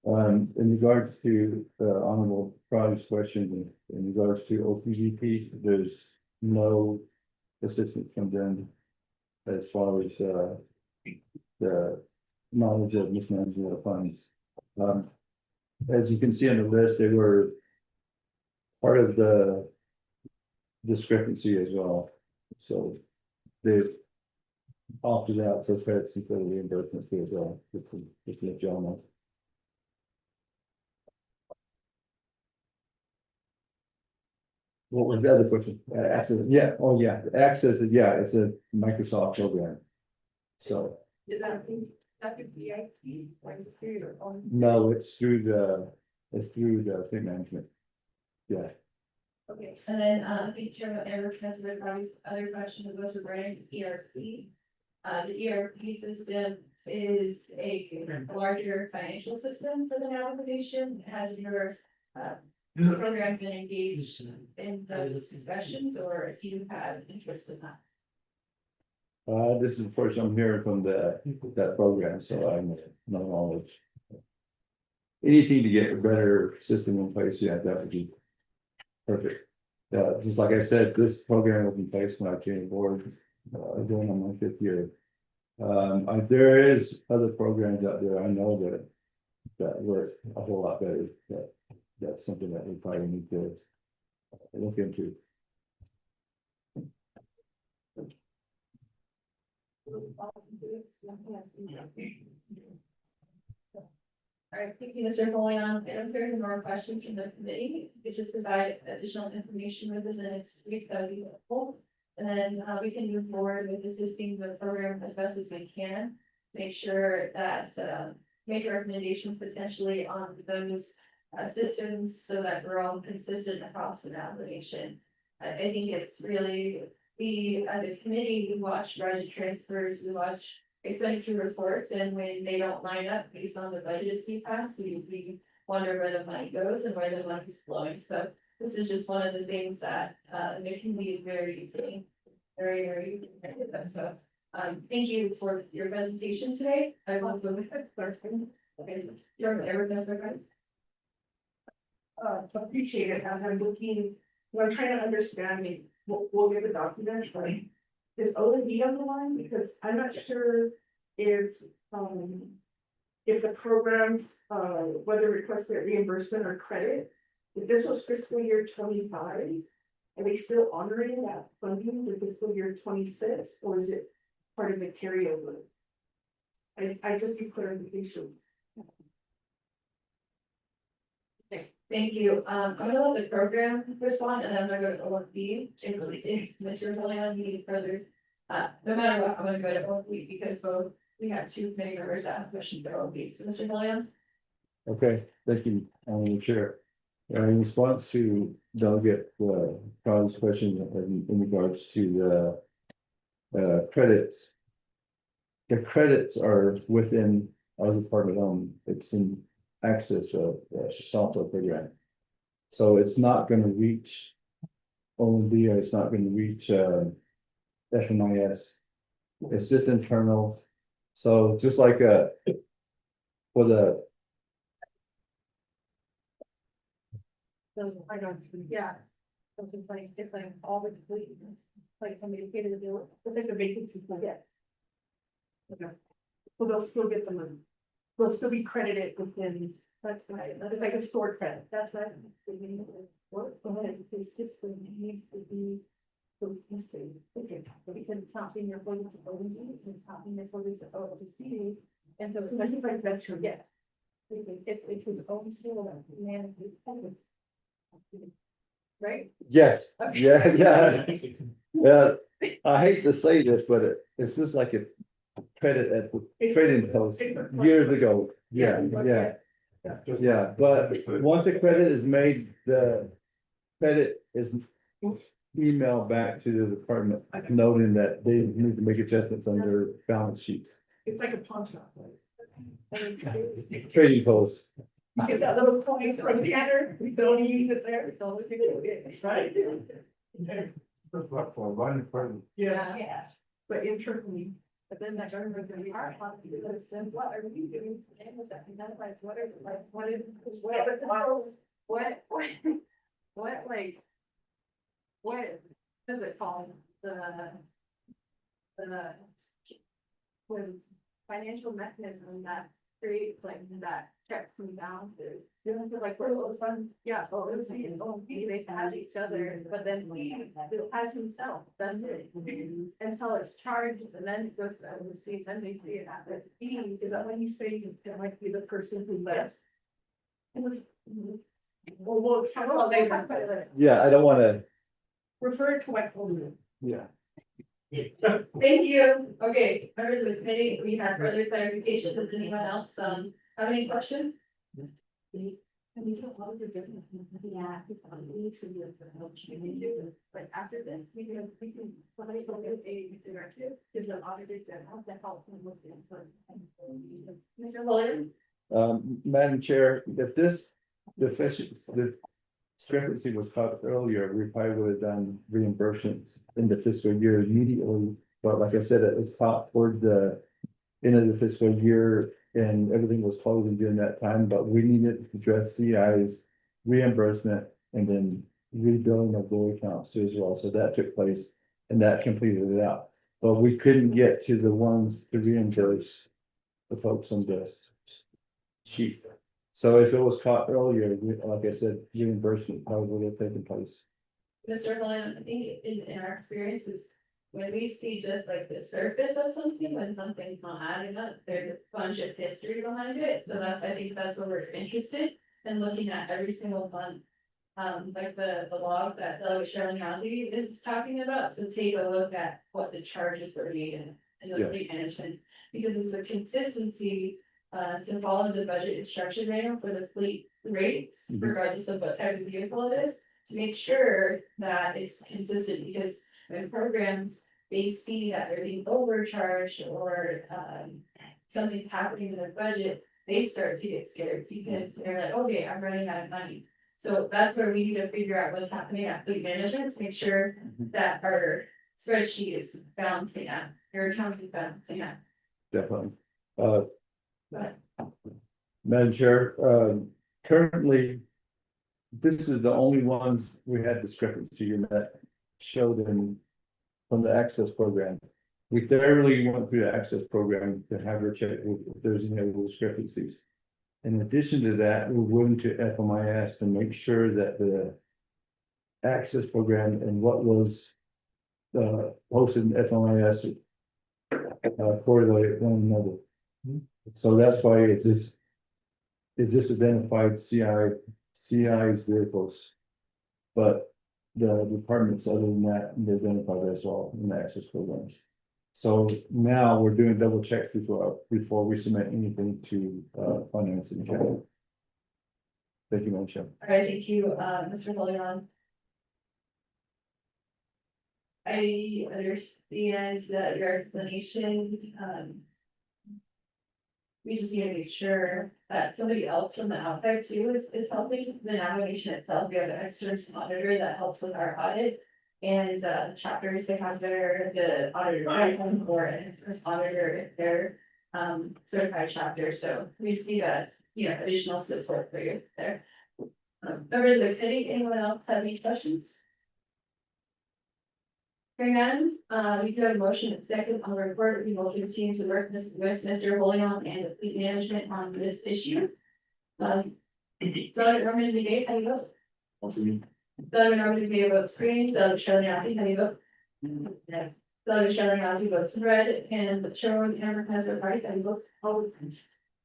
In regards to the Honorable Project's question, in regards to OPVP, there's no assistance from them as far as the knowledge of mismanagement of funds. As you can see on the list, they were part of the discrepancy as well. So they opted out for credits and for the reimbursement fee as well, just let y'all know. What was the other question? Access, yeah, oh yeah, the access, yeah, it's a Microsoft program. So, That could be IT, or is it through your own? no, it's through the fleet management. Yeah, Okay, and then, I think Chairman Eric has read probably other questions was regarding ERP. The ERP system is a larger financial system for the navigation. Has your program been engaged in those discussions, or if you have interest in that? this is the first I'm hearing from that program, so I'm no knowledge. Anything to get a better system in place, yeah, that would be perfect. Just like I said, this program was in place when I came aboard, going on my 5th year. There is other programs out there, I know that work a whole lot better, that's something that we probably need to look into. All right, thank you, Mr. Holion. If there are any more questions from the committee, you could just provide additional information within the next week, that would be helpful. And then we can move forward with assisting the program as best as we can. Make sure that make a recommendation potentially on those systems so that we're all consistent across the application. I think it's really, we as a committee, we watch budget transfers, we watch expenditure reports, and when they don't line up based on the budgets we pass, we wonder where the money goes and where the money's flowing. So this is just one of the things that the committee is very, very, so. Thank you for your presentation today. I will go with it. Okay, everything's okay. Appreciate it as I'm looking, when I'm trying to understand it, we'll get the documents, but is O and D on the line? Because I'm not sure if the program, whether requested reimbursement or credit, if this was fiscal year 25, are they still honoring that funding for fiscal year 26, or is it part of the carryover? I just need clarification. Thank you. I'm gonna let the program respond and then I'm gonna go to OFB. If Mr. Holion need further, no matter what, I'm gonna go to OFB because both, we have two committee members that have questions for OFB. So Mr. Holion? Okay, thank you, Chair. In response to Delegate Collins' question in regards to the credits. The credits are within our department, it's in access of the Salto program. So it's not gonna reach OMB, or it's not gonna reach FMIS. It's just internal. So just like for the I don't, yeah. Something like, it's like all the complete, like somebody paid to do it. It's like the vacancy for get. Okay. Well, they'll still get the money. They'll still be credited within, That's right. it's like a stored credit. That's right. What, the system needs to be. Okay, Because it's not being reported to OMB, it's not being reported to OLC. And so so this is like venture. yeah. It was own to manage this funding. Right? yes, Okay. yeah. Yeah, I hate to say this, but it's just like a credit at the trading post years ago. Yeah, but once a credit is made, the credit is emailed back to the department noting that they need to make adjustments on their balance sheets. It's like a pawn shop. Trading post. You get that little coin from the other, we don't use it there. It's right. Yeah, but internally. But then that government can be hard, what are we doing? With that, and that's like, what is, like. What does it call when financial mechanism that creates like that checks and balances. Like we're all fun, yeah, OC and OMP, they have each other, but then we, as himself, that's it. Until it's charged and then it goes to OC, then they see it at the fee. Is that when you say it might be the person who left? Well, we'll talk about that. Yeah, I don't wanna, Refer to what only. yeah. Thank you. Okay, members of the committee, we have further clarification. Does anyone else have any questions? But after this, we can, somebody will get a directive to the auditor general that helps them with the. Mr. Williams? Madam Chair, if this deficiency, the discrepancy was caught earlier, we probably would have done reimbursements in the fiscal year immediately. But like I said, it was caught toward the end of the fiscal year and everything was closing during that time, but we needed to address CI's reimbursement and then rebuilding of those accounts too as well. So that took place and that completed it out. But we couldn't get to the ones to reimburse the folks on this sheet. So if it was caught earlier, like I said, reimbursement probably would have taken place. Mr. Williams, I think in our experiences, when we see just like the surface of something, when something's not adding up, there's a bunch of history behind it, so that's, I think that's what we're interested in looking at every single fund. Like the log that Shirley Hazzy is talking about, so take a look at what the charges were made in the Yeah. fleet management. Because it's a consistency, to follow the budget instruction manual for the fleet rates, Mhm. regardless of what type of vehicle it is. To make sure that it's consistent, because when programs, they see that they're being overcharged or, something's happening in their budget, they start to get scared because they're like, okay, I'm running out of money. So that's where we need to figure out what's happening at fleet management to make sure that our spreadsheet is balancing out, your account is balancing out. Definitely. But Madam Chair, currently. This is the only ones we had discrepancy in that showed in. From the access program. We thoroughly went through the access program to have her check if there's any other discrepancies. In addition to that, we went to FMIS to make sure that the. Access program and what was. Posted in FMIS. Correlate one another. So that's why it's just. It just identified CI's vehicles. But the departments other than that, they're identified as well in the access program. So now we're doing double checks before we submit anything to finance and capital. Thank you, Madam Chair. all right, thank you, Mr. Leon. I understand that your explanation, we just need to make sure that somebody else from the outside too is helping the navigation itself. We have an external auditor that helps with our audit. And chapters, they have the auditor or an external auditor if they're certified chapter, so we just need additional support for you there. Members of the committee, anyone else have any questions? Hearing none, we do have a motion and second on the report. We will continue to work with Mr. Holion and the fleet management on this issue. Doug Norman Begay, how do you vote? Doug Norman Begay votes green, Doug Shelley, how do you vote? Doug Shelley, votes red, and Sherwin Hammer has their party, how do you vote?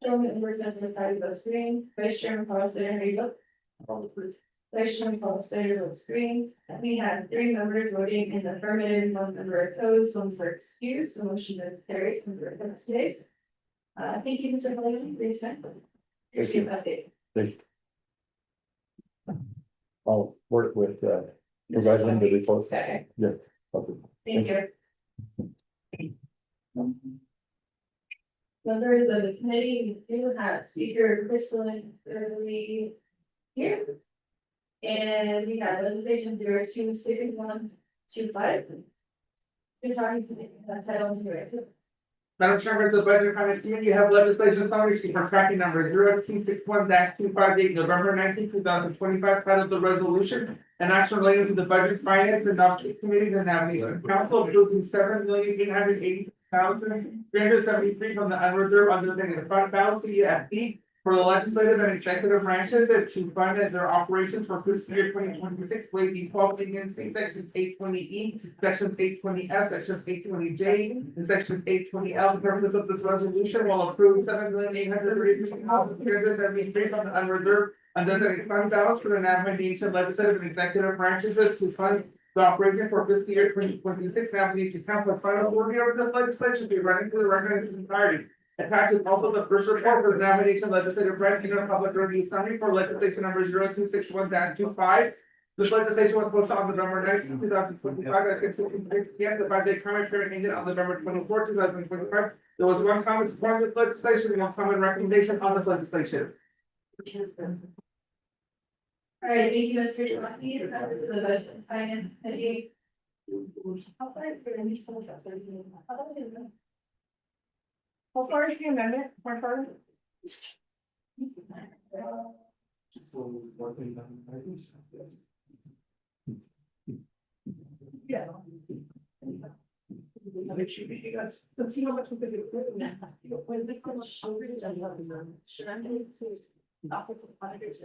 Sherwin Hammer has their party votes green, Vice Chairman Carl Slater, how do you vote? Vice Chairman Paul Slater votes green. We have 3 members voting in the affirmative, 1 member opposed, 1 for excused. The motion is carried. Today. Thank you, Mr. Williams, for your time. Thank you. Update. Thank you. I'll work with providing the report. Second. Yeah. Okay. Thank you. Members of the committee, we do have speaker Crystalline early here. And we have legislation 026125. Good talking, that's title zero. Madam Chair, members of the Budget and Finance Committee, you have legislation summary sheet for tracking number 0261-258, November 19, 2025, titled the resolution. An action related to the Budget, Finance, and Nominating Committees and Navigation Council approving $7,880,373 from the unreserved undesignated fund balance CFD for the legislative and executive branches to fund their operations for fiscal year 2026, way default against sections 820E, sections 820F, sections 820J, and sections 820L. The purpose of this resolution will approve $7,833,373 from the unreserved undesignated fund balance for the navigation legislative and executive branches to fund the operation for fiscal year 2026. Navigation Council final authority over this legislation be running for the record in its entirety. Attaches also the first report for the nomination legislative branch and public review summary for legislation number 0261-25. This legislation was posted on November 19, 2025 at 6:53 p.m. The 5-day comment period ended on November 24, 2025. There was 1 comment supporting this legislation and 1 comment recommendation on this legislation. All right, thank you, Mr. Chouwaki, the Budget and Finance Committee. How far is the amendment? How far? Yeah. Let's see how much we can do.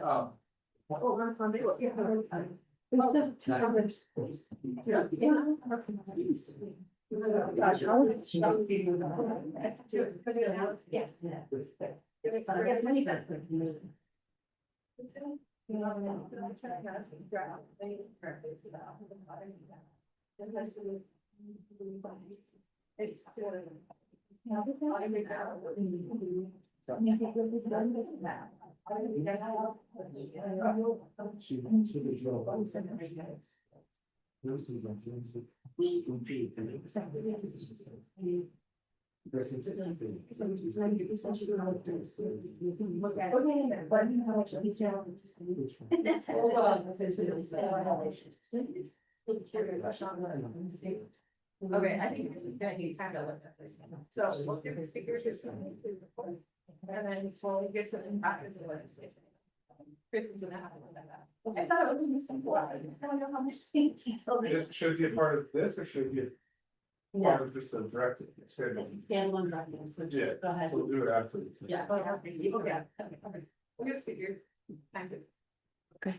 Oh. There's some two others. Gosh, I would. Okay, I think it's gonna need time to look at this. So we'll give the speakers. And then we'll get to the impact of the legislation. Kristen's gonna have to look at that. I thought it was in this one. I don't know how much detail. Should it be a part of this or should it be a part of just a direct? It's a standalone document, so Yeah. just go ahead. We'll do it after. Yeah. Okay. We'll get speaker. Time to. Okay.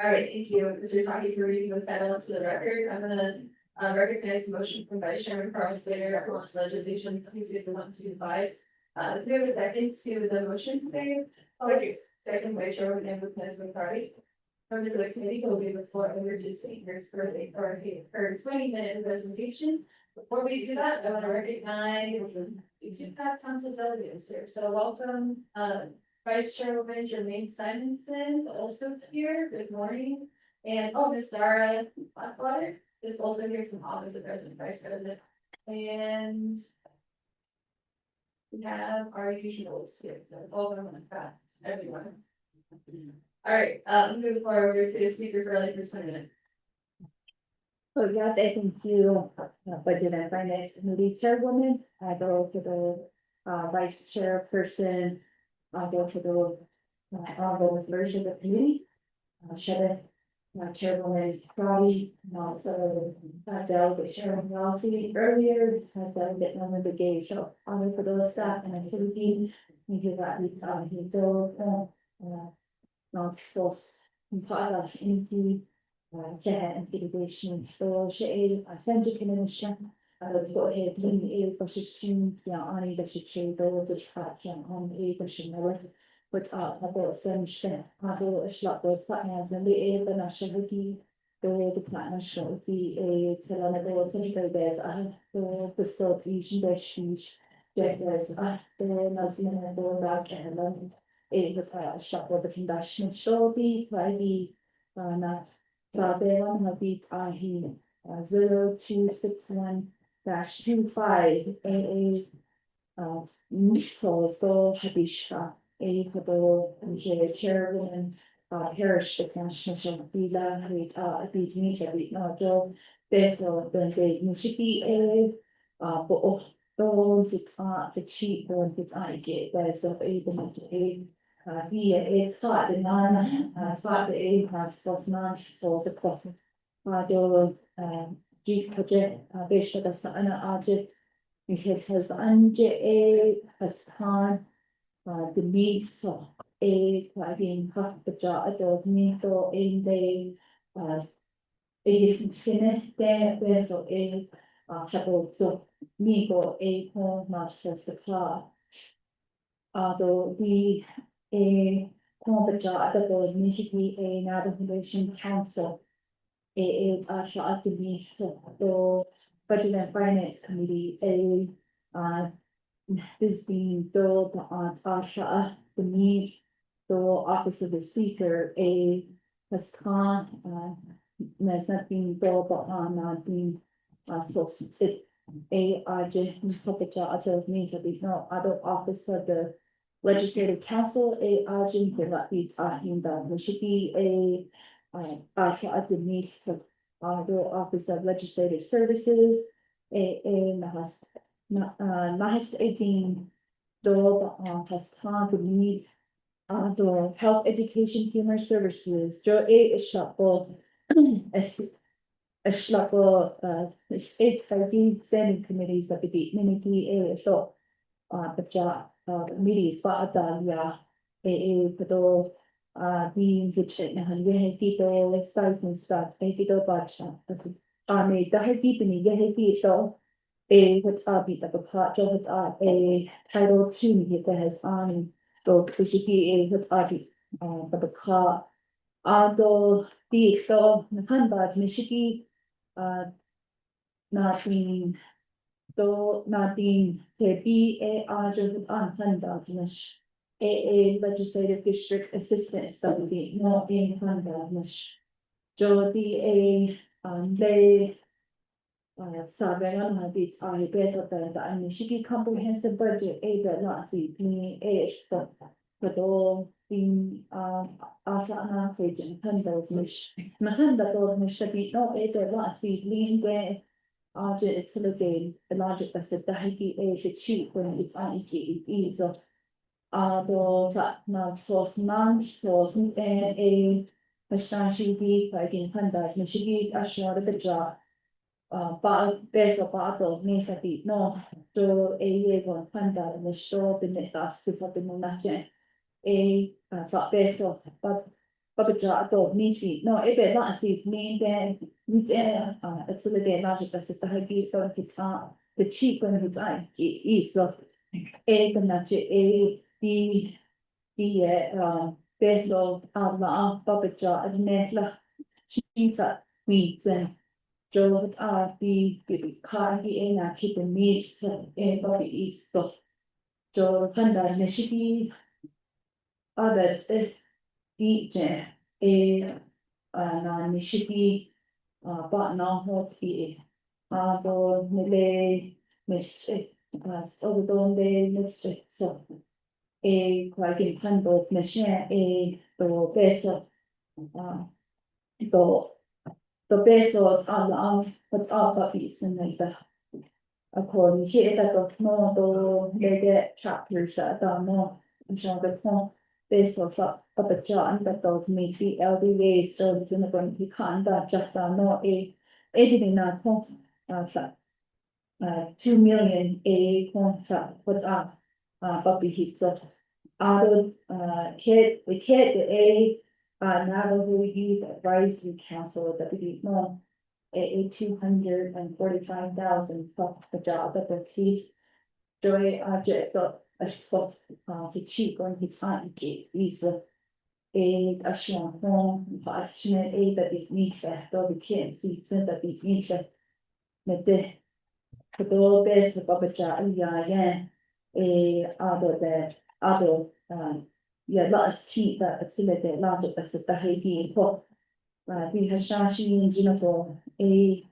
All right, thank you, Mr. Taki, for reading the title into the record. I'm gonna recognize the motion from Vice Chairman Carl Slater on legislation CC 125. Do we have a second to the motion today? Second by Chairman Nicholas McCarty. Under the committee, will be the floor over to speakers for her 20-minute presentation. Before we do that, I want to recognize the two council delegates here. So welcome, Vice Chairwoman Jermaine Simonson, also here. Good morning. And Miss Dara Blackwater is also here from Office of President Vice President. And we have our usuals here, all of them in fact, everyone. All right, move forward to the speaker for like 20 minutes. So yes, I thank you, Budget and Finance Committee Chairwoman. I go to the Vice Chairperson. I go to the honorable version of the committee. Sheriff, Chairwoman Crowley, and also Delegate Sharon Rossi earlier, Delegate Norman Begay. So honor for those staff and activity. We give that he not supposed to part of any care and integration. So she sent commission. Go ahead, a position, on the situation, those on a position. But about assumption, about a slot with partners and the air the nationality, the partner should be a telenable there's the facilitation that she's there's the Muslim and the back and a shop with the conduction should be by the not Sabella Habit Ahi 0261-25 AA so Habisha a couple chairwoman Parish the National Villa with the media with no Beso the Mississippi it's the cheap one it's I get there's a able to pay it's got the non spot the A was non so the profit the G project based the sana object it has anje a has time the meat so a being half the job the meat or in the is finished there so a couple so me go a not just the car although we a job the Michigan a navigation council a shot to be so Budget and Finance Committee this being built on Asha the need the Office of the Speaker a has come has not been built on not being so it a just public job of me to be no other office of the Legislative Council a urgent cannot be talking that there should be at the needs of the Office of Legislative Services has nice being the has time to meet the Health Education Human Services Joe a shuffle a shuffle it's standing committees that be mini so the job committees but yeah a Di budget na hanggang dito start ng start ay dito budget. May dahil dito ni dahil dito what's dito pa what's title 2 dito has so basically what's pagka do dito nakanda Michigan natin natin te handa legislative district assistant study no handa Jody they sabi nga mga bits ay beso talaga ang Michigan comprehensive budget that not si ni so pero in asa na region handa mahanda to sabi no that not si lingwe it's a game the logic that's the hiki is cheap when it's on iki so do na sauce man sauce Pashtanshi like handa Michigan ashwara the job peso pato ni sabi no so one handa na show pinitas si pati mo natin peso pagja ato ni no na si ni then it's a little logic kasi tahagi to kita the cheap when it's so na di peso pagja at netla chita weeks and Joe the car na keeping me body east so Joe handa Michigan others DJ na Michigan but now what's the do nile miche so donde miche so qualche hando miche do peso do peso what's puppies and like that according here that no do they chapters that no so the peso John that those meet the LDA so it's in the going to can that just no didn't not 2 million contract what's puppy hits of other kid the Navajo Youth Advisory Council that we know 245,000 for the job that the chief joy object a spot the chief going to find visa a short form but that it needs that we can't see that it needs that the best of a job yeah other let's keep that facility larger as the Haiti port. We have Shashi Jinako, a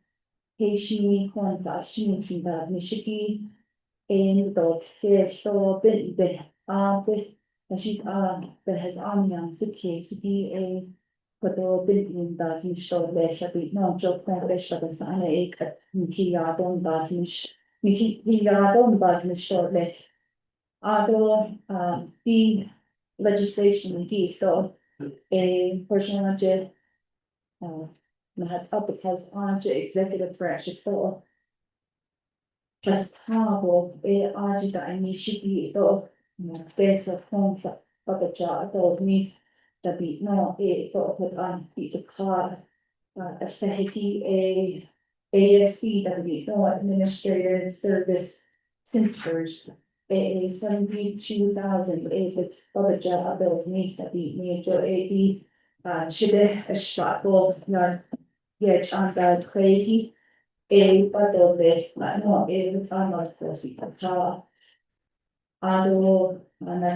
Haitian contract, she that Michigan, and the fish or bit she that has onion, case be a but the building that you showed there should be no joke, the sign a Mikia don't that Mikia don't but Miss Shortly. Although the legislation indeed though a personage up because on executive branch for just horrible agita and should be though space of home but the job told me that be no was on the car a ASC that we no administrative service centers 72,000 with other job that need to be major should a shot both not yet on that crazy but no it's not possible although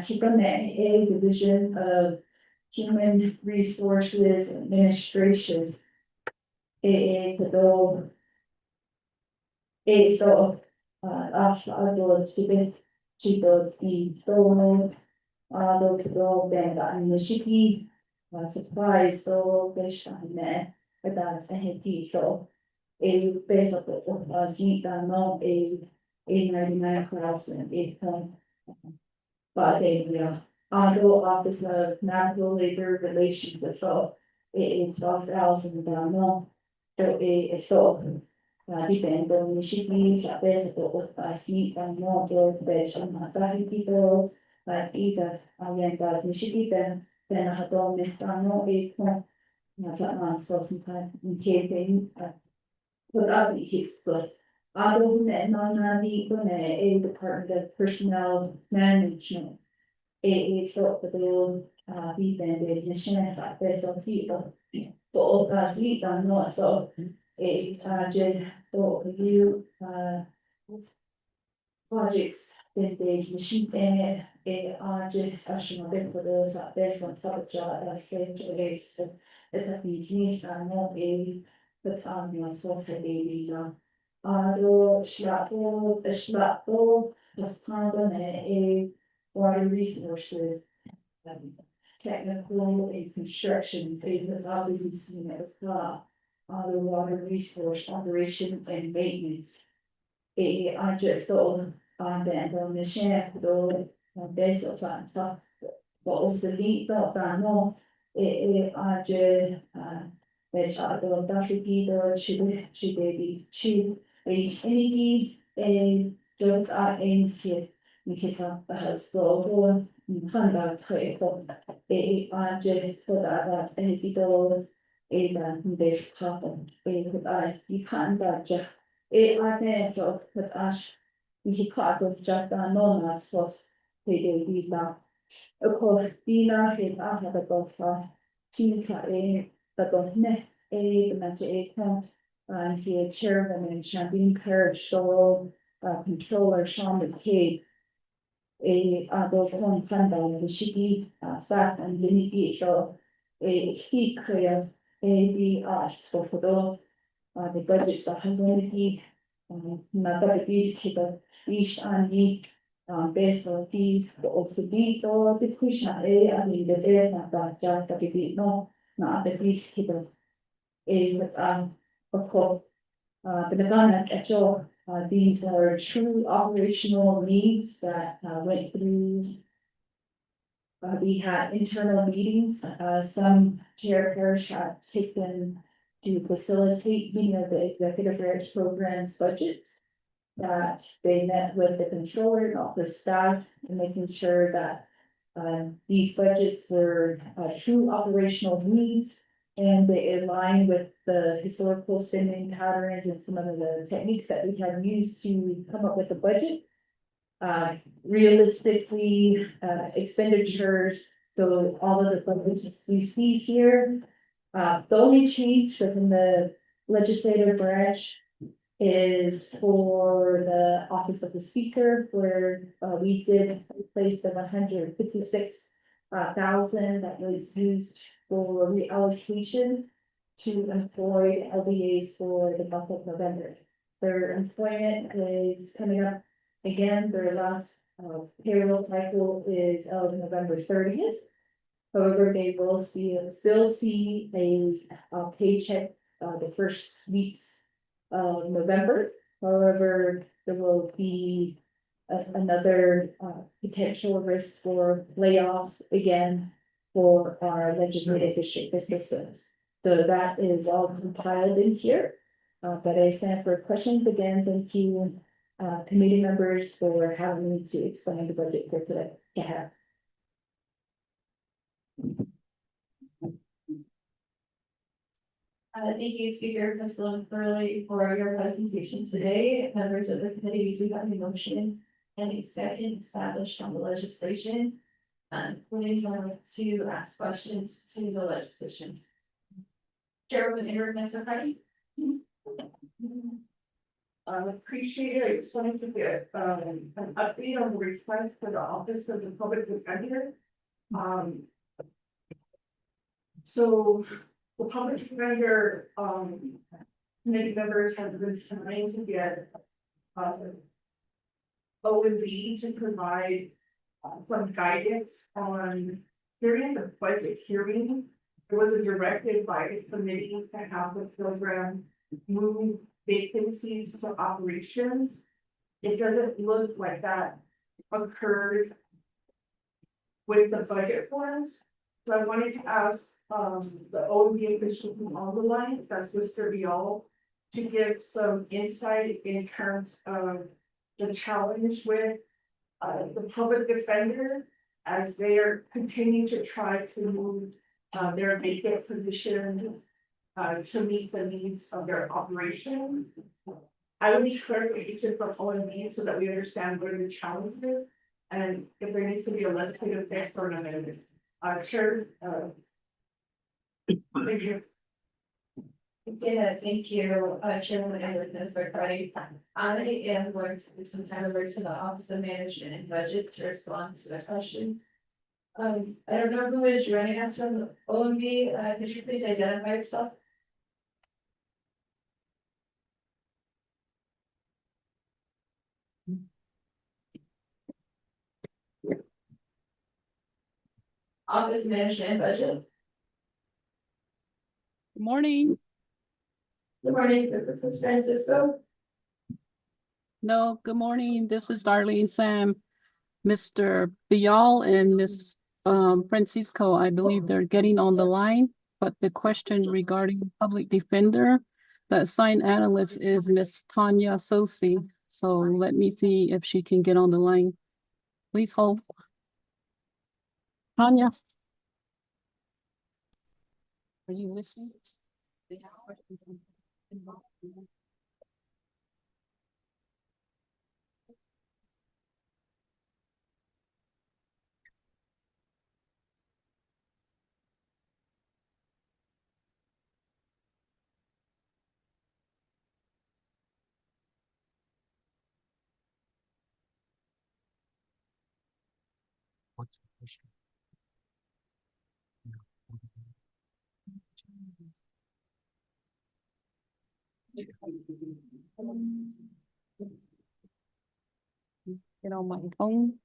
keep a division of human resources administration so after she does the donor, and Michigan, supplies, so fish on there, but that's a heavy show. A base of meat no a 99,000 but they although office of natural labor relations at all, it 12,000 no, so dipende Michigan sapesse meat and more fish and people like either oriental Michigan Penahadol Methano Eco. Nata so sometimes in keeping. But I'll be his good. Other than a Department of Personnel Management. So the vi mission att det så people for us utan något så budget for you projects that they machine budget action of for those that there's some public job that so it have been changed no but you so say då slapo was kind of water resources. Technical and construction, because obviously seen it, the water resource operation and maintenance. I just thought, that on the shaft, though, there's a plan, but also the thought that no, I just, which I don't, that should be the, should be, any, don't I aim here. Vi kan ta så kan vara på budget för att då det happen you can't budget I så att vi kan budget någon så det blir bra och dina helt att gå för tinka att då nej det kan here chairman and Champagne Parish so controller Sean McCabe då från Canada, det skickar staff and limit så he clear the arts för då the budgets are going to be keeper each and based on the also be då det pushar I mean the there's not that just that be no not the big keeper but of course but the gun at your these are true operational needs that went through. We had internal meetings, some chair pairs had taken to facilitate meeting of the executive branch programs budgets. That they met with the controller and all the staff and making sure that these budgets were true operational needs. And they align with the historical spending patterns and some of the techniques that we have used to come up with the budget. Realistically, expenditures, so all of the budgets you see here. The only change within the legislative branch is for the office of the speaker, where we did replace the 156,000 that was used for reallocation to employ LBAs for the month of November. Their employment is coming up again, their last payroll cycle is November 30th. However, they will still see a paycheck the first weeks of November. However, there will be another potential risk for layoffs again for our legislative district assistants. So that is all compiled in here. But I stand for questions again. Thank you, committee members, for having me to explain the budget for today. Yeah. Thank you, Speaker Priscilla Furley, for your presentation today. Members of the committee, we have a motion and a second established on the legislation. We want to ask questions to the legislation. Chairwoman Eric Messerheim. Appreciate it. I just wanted to get an update on the request for the Office of the Public Defender. So the Public Defender committee members have been trying to get OMB to provide some guidance on during the budget hearing. There was a directive by the committee to have the program move vacancies to operations. It doesn't look like that occurred with the budget forms. So I wanted to ask the OMB official who's on the line, that's Mr. Vial, to give some insight in terms of the challenge with the public defender as they are continuing to try to move their vacant position to meet the needs of their operation. I would need clarification from OMB so that we understand where the challenge is and if there needs to be a legislative fix or an amendment. Chair, thank you. Yeah, thank you, Chairman Anderson, for Friday. I am going to spend some time over to the Office of Management and Budget to respond to the question. I don't know who is joining us from OMB, could you please identify yourself? Office Management and Budget. Good morning. Good morning, this is Francisco. No, good morning. This is Darlene Sam. Mr. Bial and Miss Francisco, I believe they're getting on the line, but the question regarding public defender, the assigned analyst is Miss Tanya Sosi. So let me see if she can get on the line. Please hold. Tanya. Are you listening? They have questions on- Get on my phone.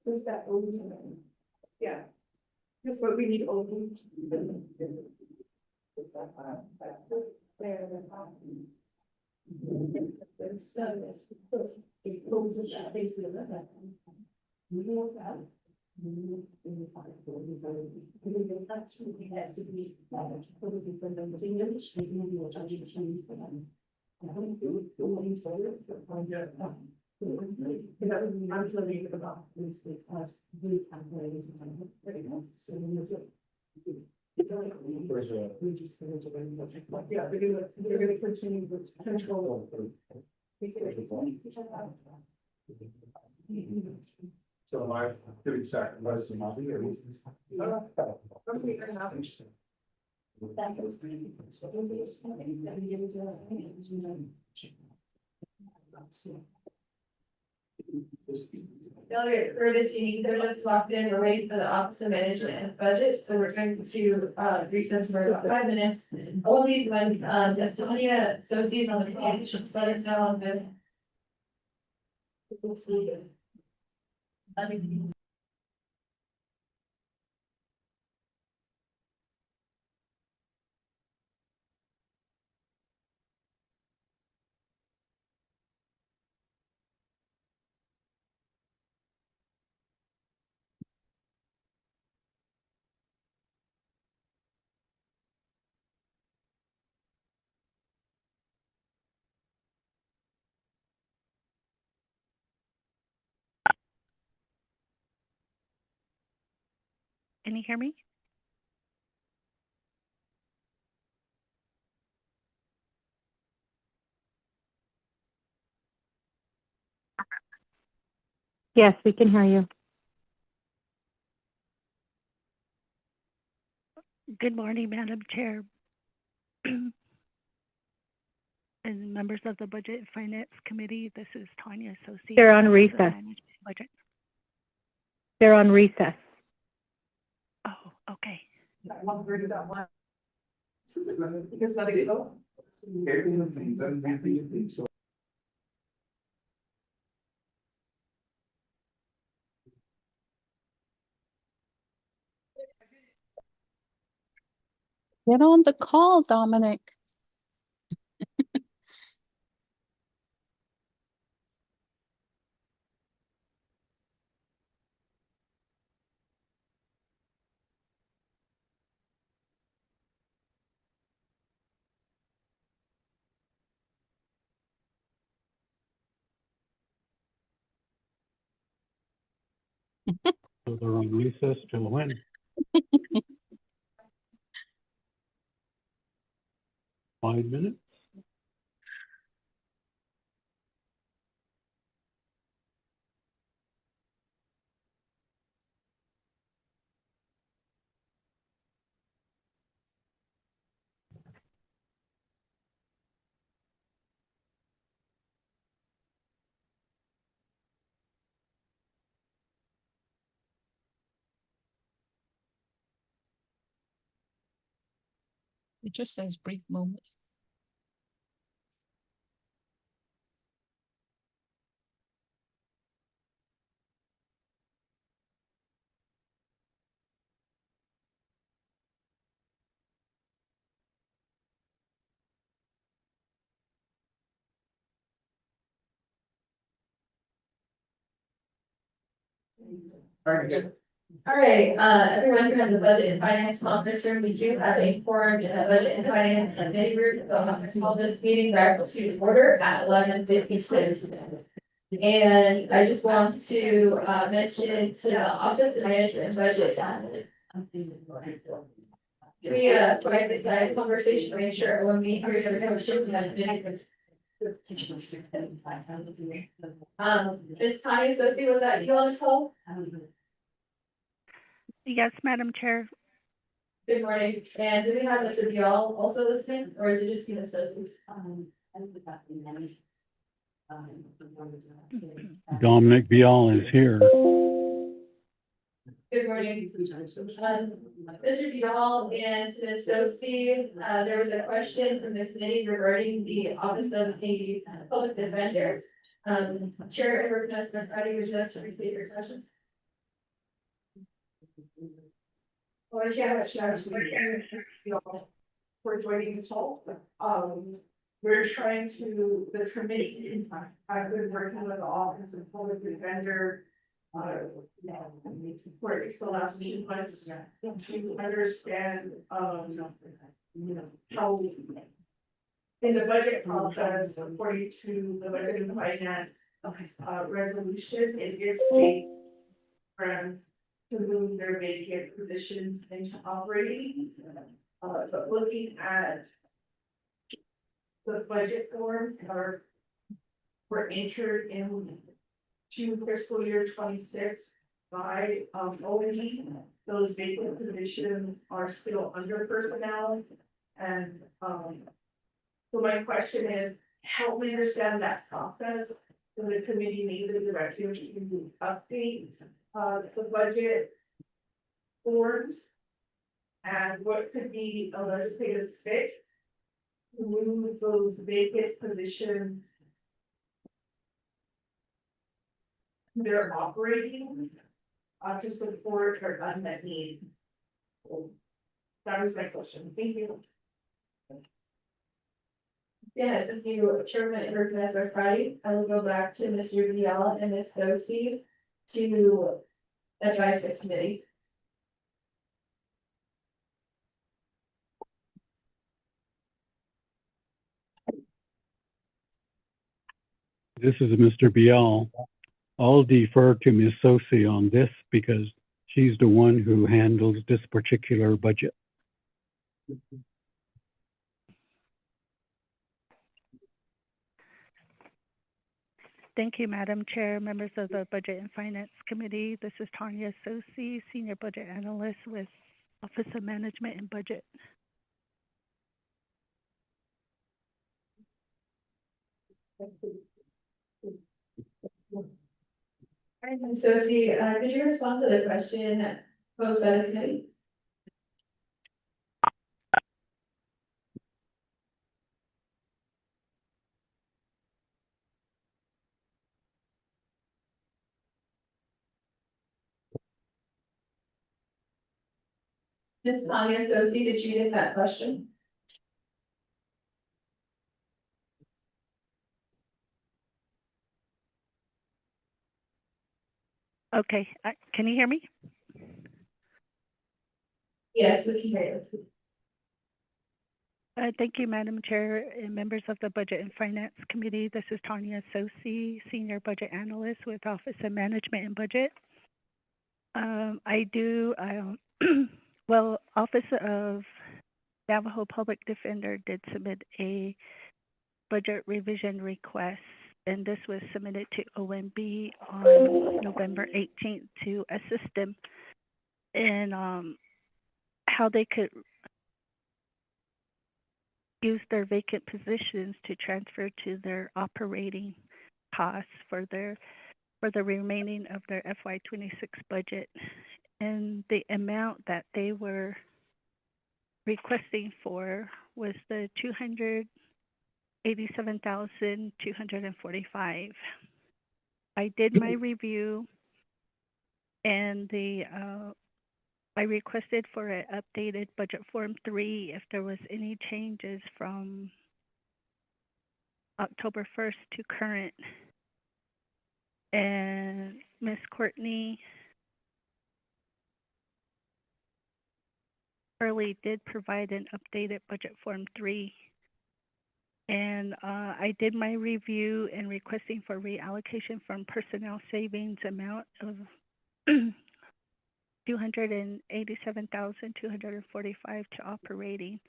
Does that open? Yeah. That's what we need open. It closes that face of the letter. We know that. It absolutely has to be, probably from the English, maybe we'll charge it to you for them. I don't do it, the one for it, on your. That would be absolutely about this, because we have very much, so we use it. It's only. We just finish it. Yeah, we're gonna continue with control. So am I doing sacrifice some money or? That was pretty. Delegate Curtis, you need to just walked in, we're waiting for the Office of Management and Budget, so we're going to recess for about 5 minutes. Only when Estonia associates on the communication side is now on the. Can you hear me? Yes, we can hear you. Good morning, Madam Chair. And members of the Budget and Finance Committee, this is Tanya Sosi. They're on recess. Budget. They're on recess. Oh, okay. Because let it go. Get on the call, Dominic. So they're on recess till when? 5 minutes? It just says brief moment. Very good. All right, everyone who has the budget and finance conference room, we do have a forum in the budget and finance committee group. Call this meeting back to order at 11:56. And I just want to mention to the Office of Management and Budget. We provide this conversation to make sure everyone hears their questions and has been. Ms. Tanya Sosi, was that you on the call? Yes, Madam Chair. Good morning, and do we have Mr. Vial also listening, or is it just you, Ms. Sosi? Dominic Vial is here. Good morning. Mr. Vidal and Ms. Sosi, there was a question from the committee regarding the Office of the Public Defender. Chair Edward Nesbitt, Friday, would you like to receive your questions? Well, yeah, for joining the call. We're trying to, the committee, I've been working with the Office of Public Defender. For at least the last 2 months, to understand, how. In the budget process, according to the budget and finance, resolution, it gives state grants to move their vacant positions into operating. But looking at the budget forms were entered in to fiscal year 26 by ONE, those vacant positions are still under personnel. And so my question is, help me understand that process. So the committee needs the direction to update the budget forms. And what could be a legislative fix to move those vacant positions. They're operating to support our unmet need. That was my question. Thank you. Yeah, thank you, Chairman Organizer Friday. I will go back to Mr. Vial and Ms. Sosi to advise the committee. This is Mr. Bial. I'll defer to Ms. Sosi on this because She's the one who handles this particular budget. Thank you, Madam Chair, members of the Budget and Finance Committee. This is Tanya Sosi, Senior Budget Analyst with Office of Management and Budget. And Sophie, could you respond to the question posed by the committee? Ms. Tanya Sophie, did you get that question? Okay, can you hear me? Yes, we can hear you. Thank you, Madam Chair and members of the Budget and Finance Committee. This is Tanya Sosi, Senior Budget Analyst with Office of Management and Budget. Well, Office of Navajo Public Defender did submit a budget revision request, and this was submitted to OMB on November 18th to assist them in how they could use their vacant positions to transfer to their operating costs for the remaining of their FY26 budget. And the amount that they were requesting for was the $287,245. I did my review, and I requested for an updated budget form 3 if there was any changes from October 1st to current. And Ms. Courtney Early did provide an updated budget form 3. And I did my review and requesting for reallocation from personnel savings amount of $287,245 to operating.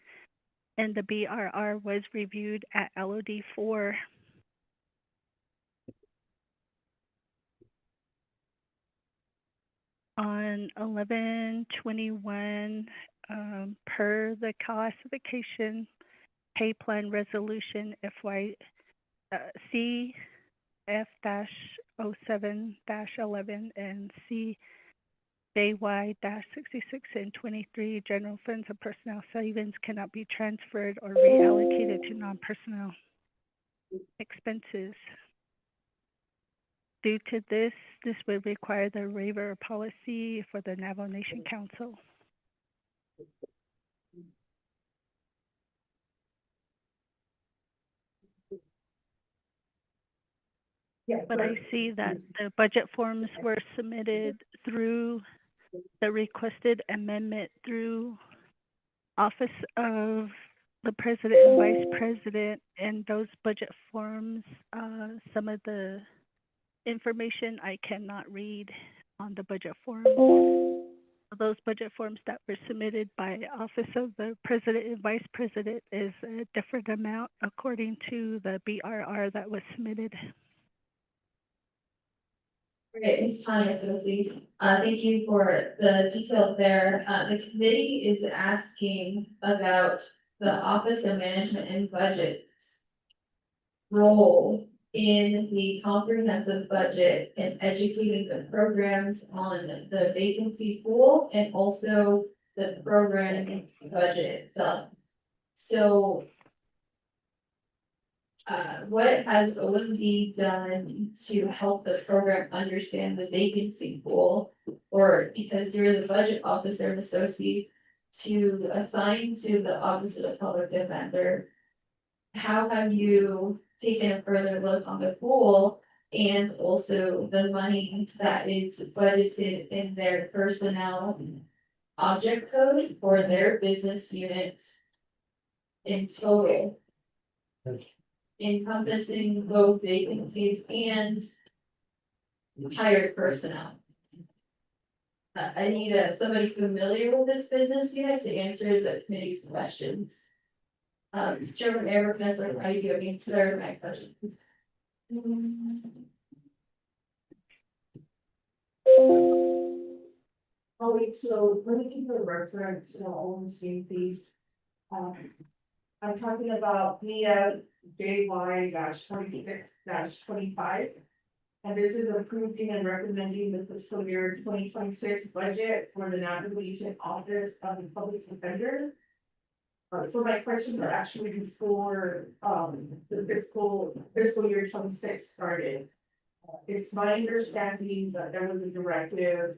And the BRR was reviewed at LOD 4. On 11/21, per the classification pay plan resolution CF-07-11 and CJY-66 and 23 general funds of personnel savings cannot be transferred or reallocated to non-personnel expenses. Due to this would require the waiver of policy for the Navajo Nation Council. But I see that the budget forms were submitted through the requested amendment through Office of the President and Vice President, and those budget forms, some of the information I cannot read on the budget form. Those budget forms that were submitted by Office of the President and Vice President is a different amount according to the BRR that was submitted. Great, Ms. Tanya Sosi, thank you for the details there. The committee is asking about the Office of Management and Budget's role in the comprehensive budget and educating the programs on the vacancy pool and also the program budget itself. So what has OMB done to help the program understand the vacancy pool? Or because you're the budget officer, Ms. Sosi, to assign to the Office of the Public Defender, how have you taken a further look on the pool and also the money that is budgeted in their personnel object code for their business unit in total, encompassing both vacancies and hired personnel? I need somebody familiar with this business unit to answer the committee's questions. Chairman Mayor, Vanessa, how do you mean clear my question? Oh, wait, so let me give you a reference, so all the same things. I'm talking about PF JY 26 25. And this is approving and recommending the fiscal year 2026 budget for the Navigation Office of the Public Defender. So my questions are actually before, the fiscal year 26 started. It's my understanding that there was a directive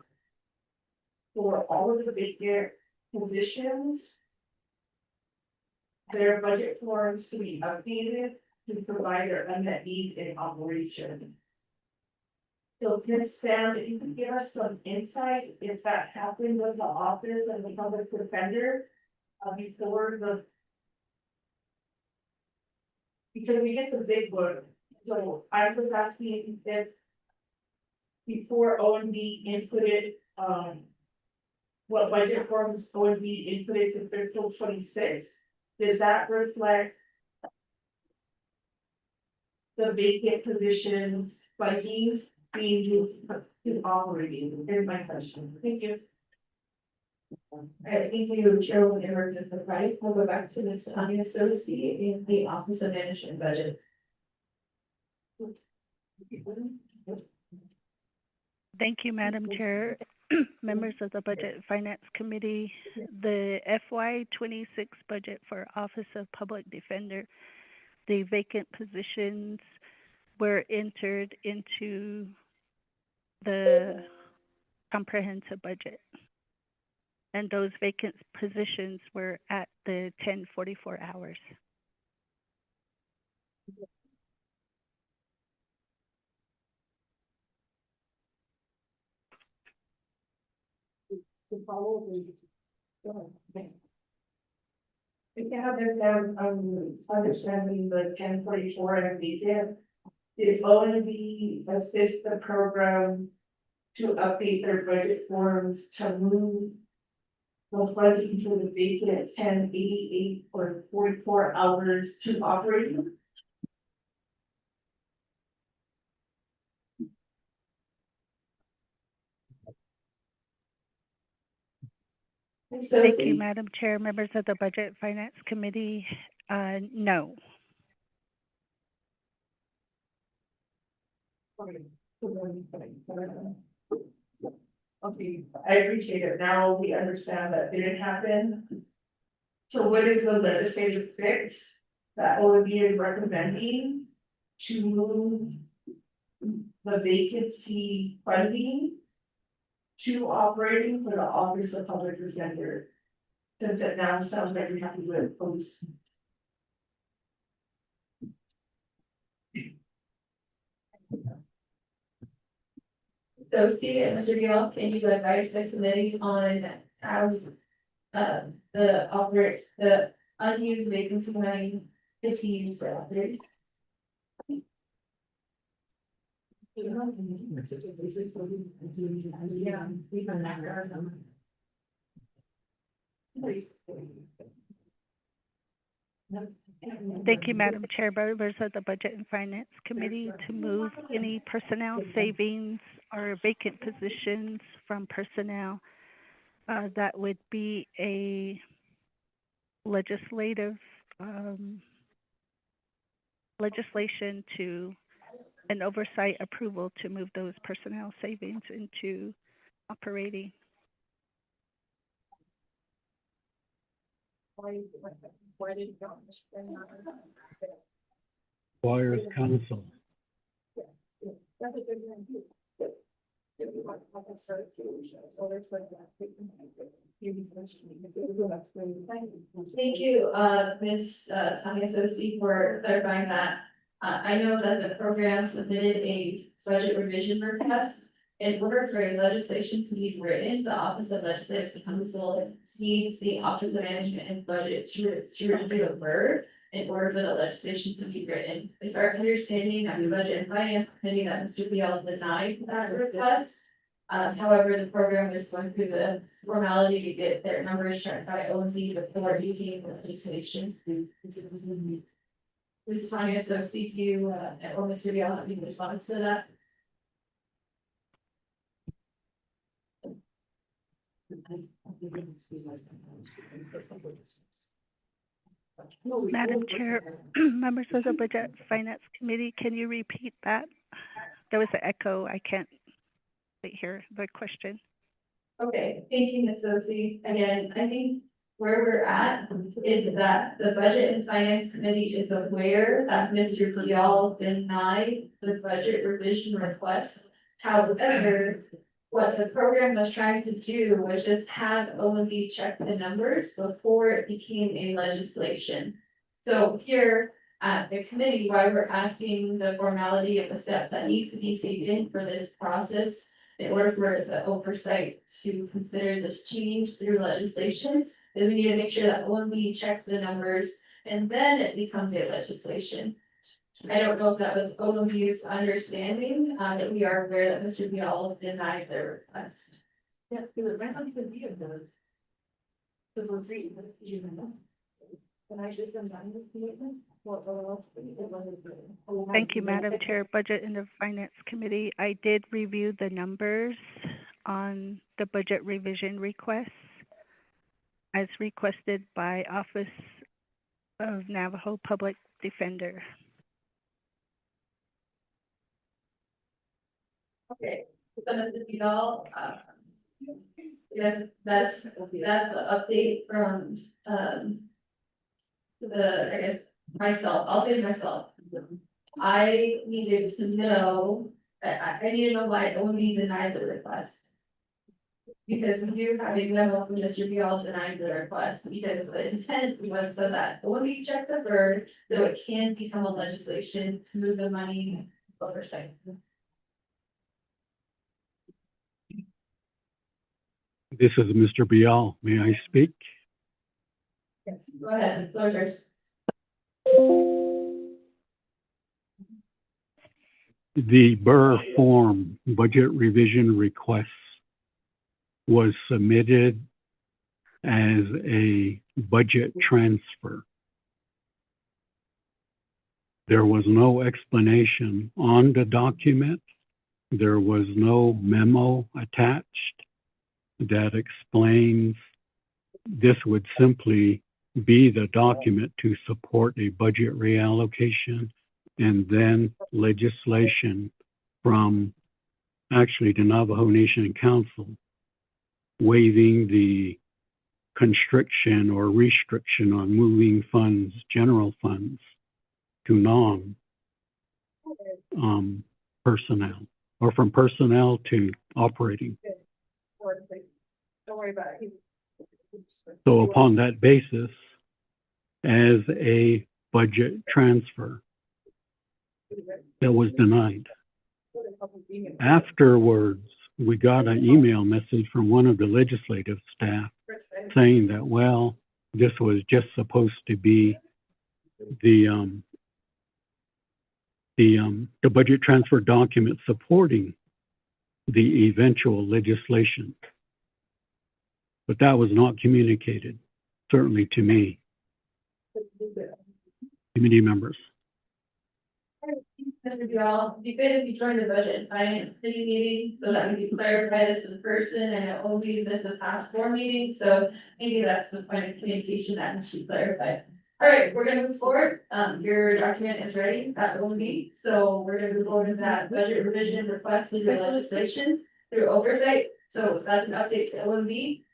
for all of the vacant positions, their budget forms to be updated to provide their unmet need in operation. So Ms. Sam, if you can give us some insight if that happened with the office of the public defender before the. Because we get the big one, so I was asking if before O and B inputted, what budget forms O and B inputted to fiscal 26, does that reflect the vacant positions funding being used to operating, is my question. Thank you. I think you, Chairman, ever did the right, we'll go back to this, associate in the Office of Management Budget. Thank you, Madam Chair. Members of the Budget and Finance Committee, the FY 26 budget for Office of Public Defender, the vacant positions were entered into the comprehensive budget. And those vacant positions were at the 1044 hours. To follow if you have this down, understanding the 1044 and vacant, did O and B assist the program to update their budget forms to move the funding for the vacant 1088 or 44 hours to operating? Thank you, Madam Chair, members of the Budget and Finance Committee. No. Okay, I appreciate it. Now we understand that didn't happen. So what is the legislative fix that OMB is recommending to move the vacancy funding to operating for the Office of Public Defender? Since it now sounds like we have to do it post. So Steve and Mr. Gill, can you advise the committee on how the unused vacancy money is used for operate? Thank you, Madam Chair, members of the Budget and Finance Committee, to move any personnel savings or vacant positions from personnel. That would be a legislative legislation to an oversight approval to move those personnel savings into operating. Wires Council. Thank you, Ms. Tanya Sosi, for clarifying that. I know that the program submitted a budget revision request. In order for legislation to be written, the Office of Legislative Counsel needs the Office of Management and Budget to review a word in order for the legislation to be written. It's our understanding that the Budget and Finance Committee that Mr. Biel denied that request. However, the program is going through the formality to get their numbers checked by OMB before making this decision. Ms. Tanya, so see you, or Mr. Bill, have any response to that? Madam Chair, members of the Budget Finance Committee, can you repeat that? There was an echo. I can't hear the question. Okay, thank you, Ms. Sosi. Again, I think where we're at is that the Budget and Finance Committee is aware that Mr. Vial denied the budget revision request. However, what the program was trying to do was just have OMB check the numbers before it became a legislation. So here at the committee, why we're asking the formality of the steps that needs to be taken for this process in order for the oversight to consider this change through legislation, is we need to make sure that OMB checks the numbers and then it becomes a legislation. I don't know if that was OMB's understanding, that we are aware that Mr. Vial denied their request. Yeah, because it might not even be of those. So we're free, but you know. Can I just amend this commitment? Thank you, Madam Chair. Budget and the Finance Committee, I did review the numbers on the budget revision requests as requested by Office of Navajo Public Defender. Okay, so Mr. Vidal, yes, that's the update from, I guess, myself, I'll say myself. I needed to know, I need to know why OMB denied the request. Because we do have a memo from Mr. Vial denying the request, because the intent was so that OMB check the bird, so it can become a legislation to move the money oversight. This is Mr. Bial. May I speak? Yes, go ahead, floor is yours. The Burr form budget revision request was submitted as a budget transfer. There was no explanation on the document. There was no memo attached that explains this would simply be the document to support a budget reallocation and then legislation from actually the Navajo Nation Council waiving the constriction or restriction on moving funds, general funds, to personnel, or from personnel to operating. Don't worry about it. So upon that basis, as a budget transfer, that was denied. Afterwards, we got an email message from one of the legislative staff saying that, well, this was just supposed to be the budget transfer document supporting the eventual legislation. But that was not communicated, certainly to me, committee members. Mr. Vial, it'd be good if you joined the budget and finance committee meeting so that we can clarify this in person. I know always missed the past 4 meetings, so maybe that's the point of communication that needs to be clarified. All right, we're gonna move forward. Your document is ready at OMB, so we're gonna move forward with that budget revision request through legislation through oversight. So that's an update to OMB.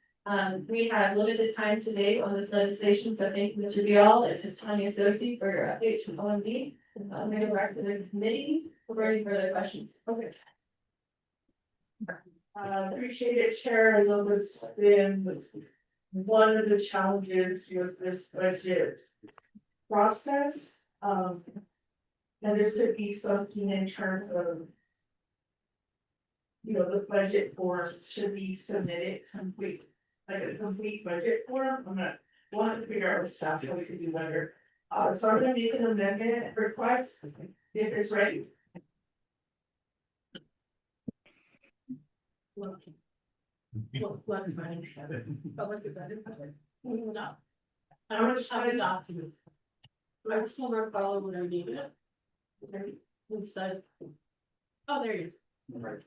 We have limited time today on this legislation, so thank you, Mr. Vial and Ms. Tanya Sosi for your updates from OMB. I'm gonna go back to the committee for any further questions. Okay. Appreciate it, Chair. I know it's been one of the challenges with this budget process. And this could be something in terms of, the budget form should be submitted complete, like a complete budget form. We'll have to figure out with staff how we can do better. So I'm gonna make an amendment request if it's ready. What money? But look at that, it's better. No. I don't have a document. I just told her follow when I needed it. Okay, instead. Oh, there you go. Right.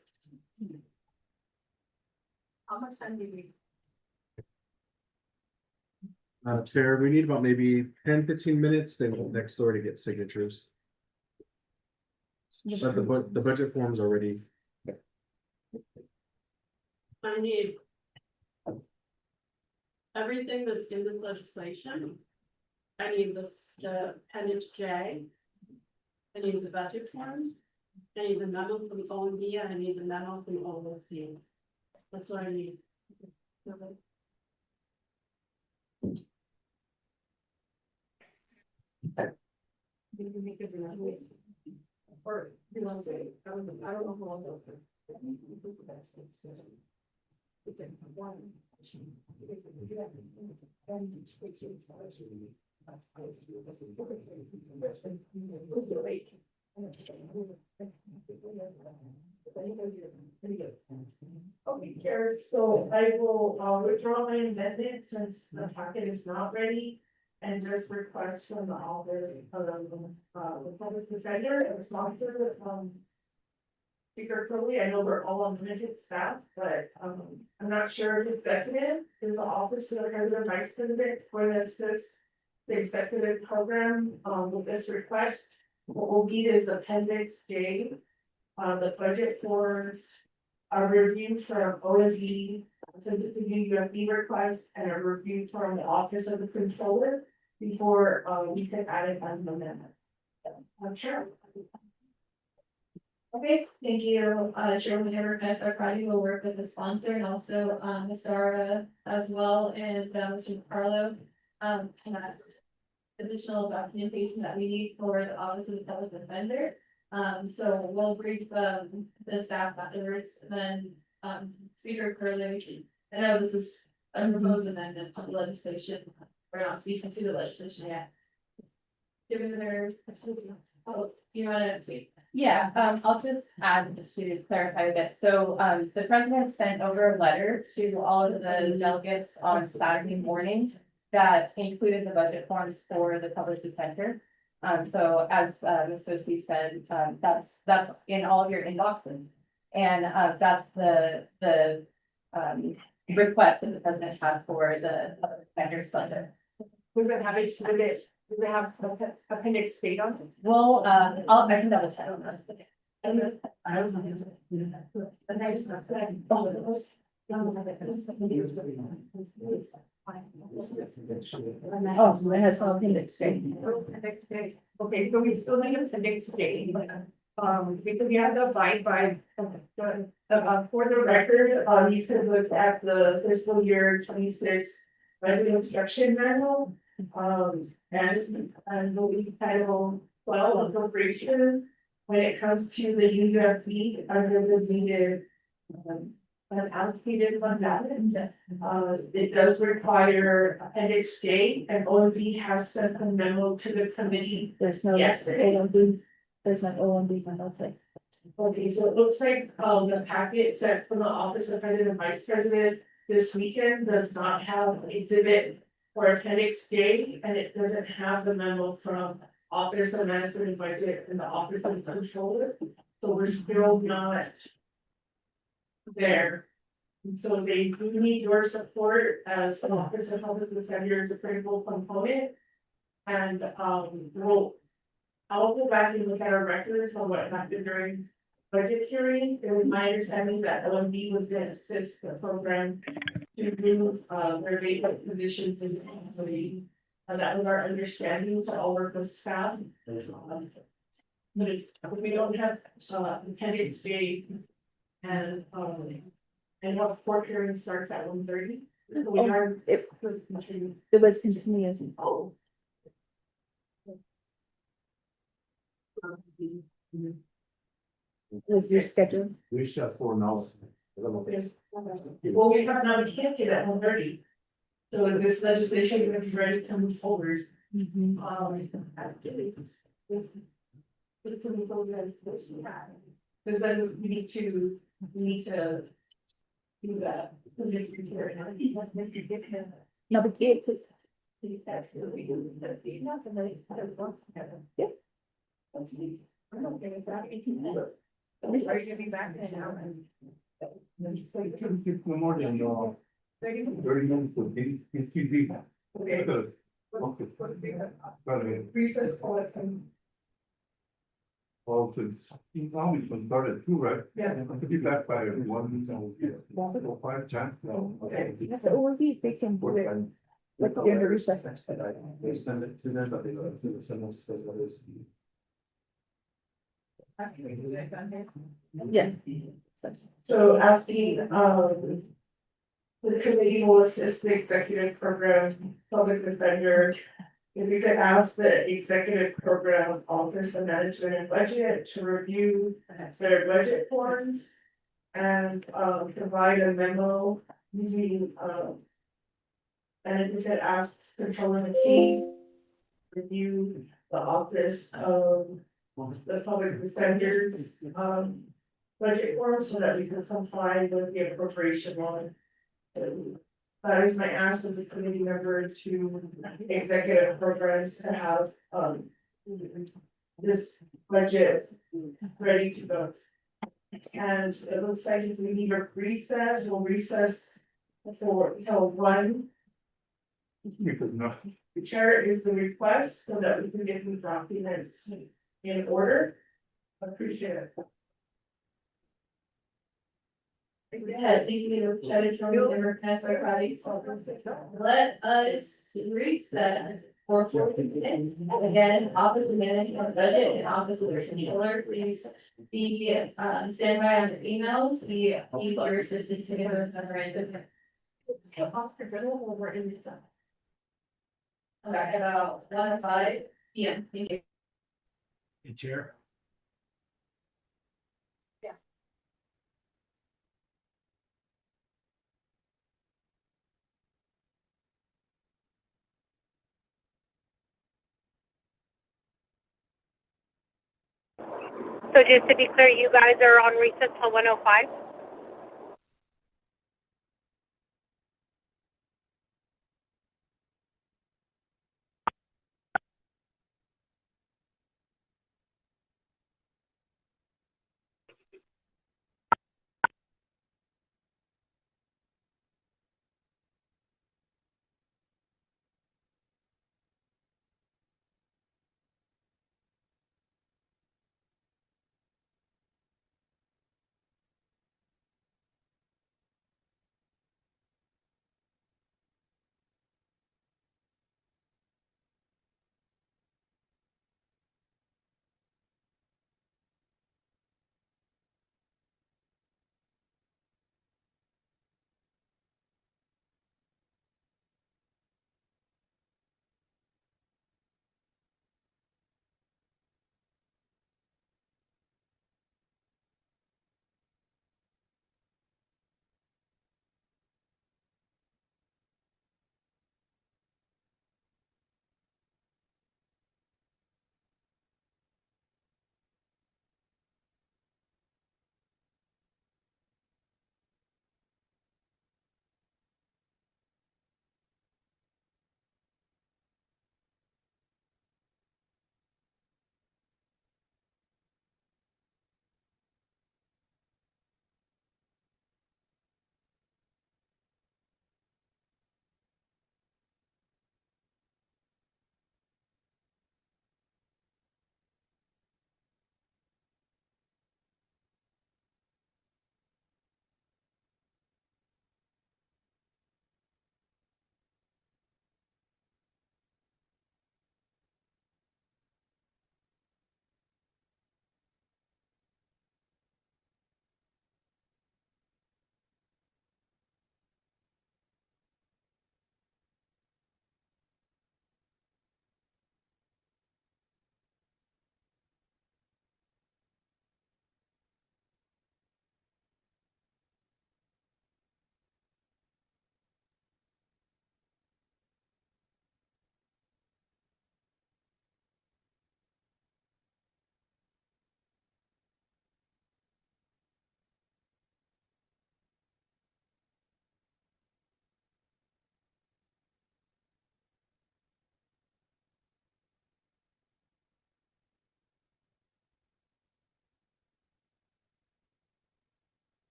How much time do you need? Sarah, we need about maybe 10-15 minutes, then we'll next door to get signatures. But the budget form's already. I need. Everything that's in this legislation. I need this, the appendix J. I need the budget forms. I need the memo from OMB, and I need the memo from OLC. That's what I need. Or, you want to say, I don't know how long those. Okay, Jared, so I will withdraw my amendment since the packet is not ready. And just request from the office of the public defender and sponsor Speaker Crowley. I know we're all on limited staff, but I'm not sure if executive is the office of the president, vice president for this the executive program with this request. What we'll need is appendix J, the budget forms, a review from OMB, since it's a UUFB request, and a review from the office of the controller before we can add it as an amendment. I'm sure. Okay, thank you, Chairman Everett, our Friday will work with the sponsor and also, Ms. Dara as well, and, Mr. Carlo. And that additional documentation that we need for the Office of the Public Defender. So we'll brief, the staff afterwards, then, Speaker Curley. I know this is a proposed amendment to the legislation, we're not speaking to the legislation yet. Given their, do you wanna speak? Yeah, I'll just add, just to clarify a bit, so, the president sent over a letter to all of the delegates on Saturday morning. That included the budget forms for the public defender. So as, Ms. Sosi said, that's in all of your inboxes. And, that's the request that the president had for the public defender's budget. We're gonna have it, do they have appendix state on it? Well, I can double check on that. I don't know. But I just not said. Oh, so it has something to say. Okay, so we still need appendix J. Because we have to abide by, for the record, you could look at the fiscal year 26 revenue instruction manual. And the title 12 appropriation, when it comes to the UUFB under the needed. Allocated fund balance, it does require appendix J, and OMB has sent a memo to the committee. There's no Yesterday. OMB, there's no OMB, nothing. Okay, so it looks like, the packet sent from the office of president and vice president this weekend does not have exhibit or appendix J, and it doesn't have the memo from office of management and budget and the office of the controller. So we're still not there. So they do need your support as the office of public defender is a critical component. And, I'll go back and look at our records on what happened during budget hearing. It was my understanding that OMB was gonna assist the program to remove, their vacant positions in the facility. And that was our understanding, so I'll work with staff. But if we don't have, appendix J. And what court hearing starts at 1:30. We are. It was continuous. Oh. Was your schedule? We shut 4 now. Well, we have now, we can't get at 1:30. So is this legislation gonna be ready to move forward? Because then we need to do that. Because it's important. Navigated. Yep. I'm okay with that. Are you gonna be back in an hour? More than, 30 minutes would be, Okay. good. Okay. Recess call it. Well, he's always been started too, right? Yeah. I could be back by 1:05, 10. Okay. Yes, or they can do it like during the recess. They send it to them, but they don't do send us the others. Yeah. So as the committee will assist the executive program, public defender. If you could ask the executive program office of management and budget to review their budget forms. And provide a memo using and if you could ask controller McKee. Review the office of the public defenders budget form so that we can comply with the appropriation law. So that is my ask of the committee member to executive programs to have this budget ready to go. And it looks like if we need a recess, we'll recess for till 1. The chair is the request so that we can get the documents in order. Appreciate it. Yes, thank you, Judge Member Casper, let us reset for 40 minutes. Again, Office of Management Budget and Office of the Controller, please be stand by on the emails, we need your assistance to get those memorandum. Okay, about 1:05 p.m. Thank you. Hey, Chair. So just to be clear, you guys are on recess till 1:05?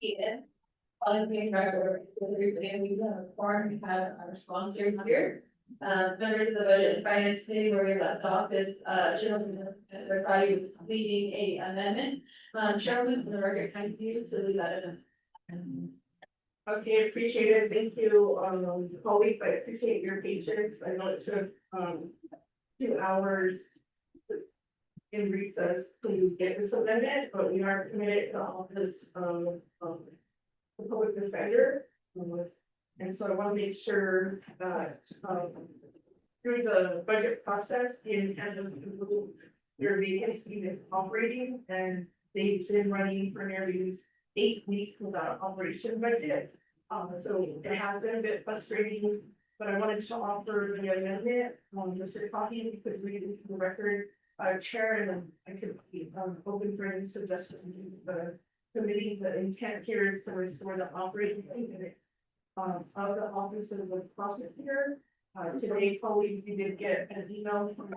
Ian. On being record, and we have a forum, we have our sponsor here. Members of the Budget and Finance Committee where we left off is, gentleman, everybody was leading a amendment. Chairman, for the record, kind of you, so leave that in. Okay, appreciate it, thank you, colleagues, I appreciate your patience, I know it took, 2 hours. In recess to get this amendment, but we are committed to office of, the public defender. And so I want to make sure that, through the budget process, the intent of your vacancy is operating, and they've been running for nearly 8 weeks without operation budget. So it has been a bit frustrating, but I wanted to offer the amendment, Mr. Coffey, because we did the record, chair, and I could be, open for any suggestions, the committee, the intent here is to restore the operating unit of the office of the prosecutor. Today, colleagues, we did get an email from the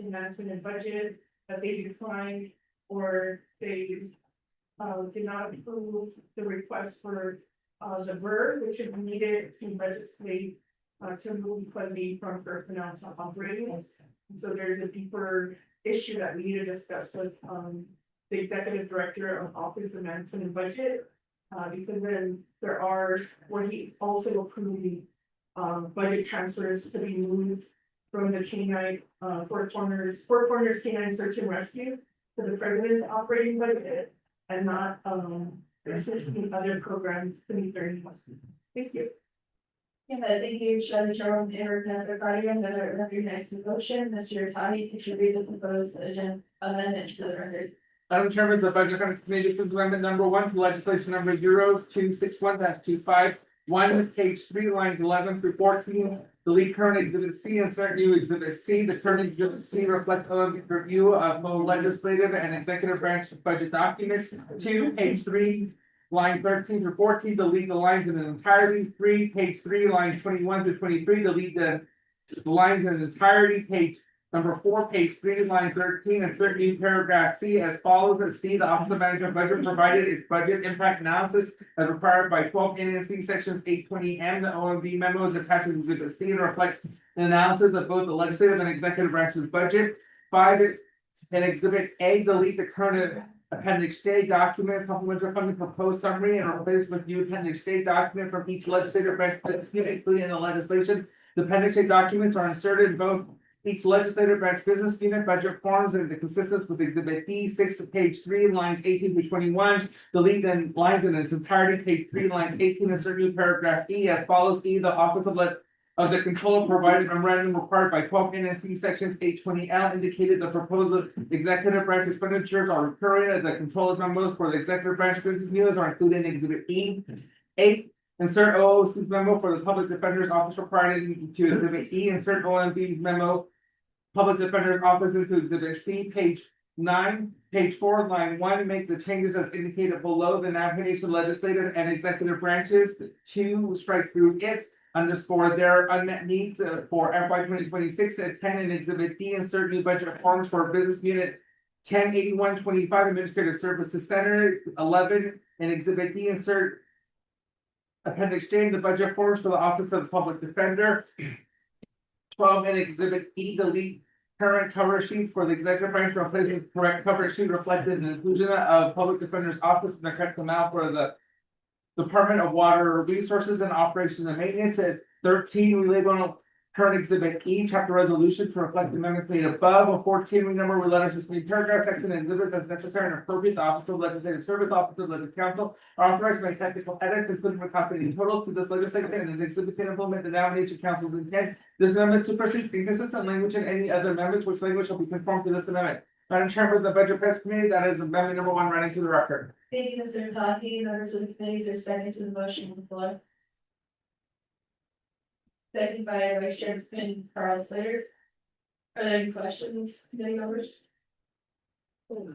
management and budget that they declined, or they did not approve the request for the VER, which is needed to legislate to move funding from personnel to operating. So there's a deeper issue that we need to discuss with the executive director of Office of Management and Budget. Because then there are, where he also approving budget transfers to be moved from the K-9 Four Corners K-9 Search and Rescue to the president's operating budget, and not assisting other programs to meet their needs. Thank you. Yeah, thank you, Shelley Chairman, Eric, Guardian, that are recognized in motion, Mr. Tani, could you read the proposed agenda amendment to the record? Madam Chairman, the Budget Finance Committee approves amendment number 1 to legislation number 0261-251, page 3, lines 11 through 14. Delete current exhibit C, insert new exhibit C. The current exhibit C reflects a review of both legislative and executive branch budget documents. 2, page 3, line 13 through 14, delete the lines in entirety. 3, page 3, line 21 through 23, delete the lines in entirety. Page number 4, page 3, line 13, insert new paragraph C as follows. C, the Office of Management Budget provided its budget impact analysis as required by 12 NNC sections 820M. The OMB memo is attached as exhibit C and reflects an analysis of both the legislative and executive branches budget. 5, in exhibit A, delete the current appendix J document, supplementary funding proposed summary, and replace with new appendix J document from each legislative branch business unit, including in the legislation. The appendix J documents are inserted in both each legislative branch business unit budget forms and the consistent with exhibit D 6 page 3 lines 18 to 21. Delete the lines in its entirety, page 3 lines 18, insert new paragraph E as follows. E, the Office of the Controller provided memorandum required by 12 NSC sections 820L indicated the proposed executive branch expenditures are recurring as the controller's memos for the executive branch business units are included in exhibit E. 8, insert OOC's memo for the public defender's office required into exhibit E. Insert OMB's memo, public defender's office into exhibit C. Page 9, page 4, line 1, make the changes as indicated below the navigation legislative and executive branches. 2, strike through it. Underscore their unmet needs for FY 2026 at 10 in exhibit D, insert new budget forms for business unit 108125 Administrative Services Center. 11 in exhibit D, insert appendix J in the budget forms for the Office of Public Defender. 12 in exhibit E, delete current cover sheet for the executive branch, replace with correct cover sheet reflected in the inclusion of Public Defender's Office and the correct amount for the Department of Water Resources and Operations and Maintenance. At 13, we label on current exhibit E, chapter resolution to reflect the amendments made above. At 14, we number with letters to paragraph section and exhibits as necessary and appropriate. The Office of Legislative Service, Office of Legislative Counsel are authorized to make technical edits, including recopying totals to this legislative and an exhibit to implement the nomination council's intent. This amendment supersedes inconsistent language in any other amendments, which language shall be conformed to this amendment. Madam Chairman of the Budget Finance Committee, that is amendment number 1 running to the record. Thank you, Mr. Tani, members of the committees are second to the motion on the floor. Second by Vice Chairman Carl Slater. Are there any questions, committee members? All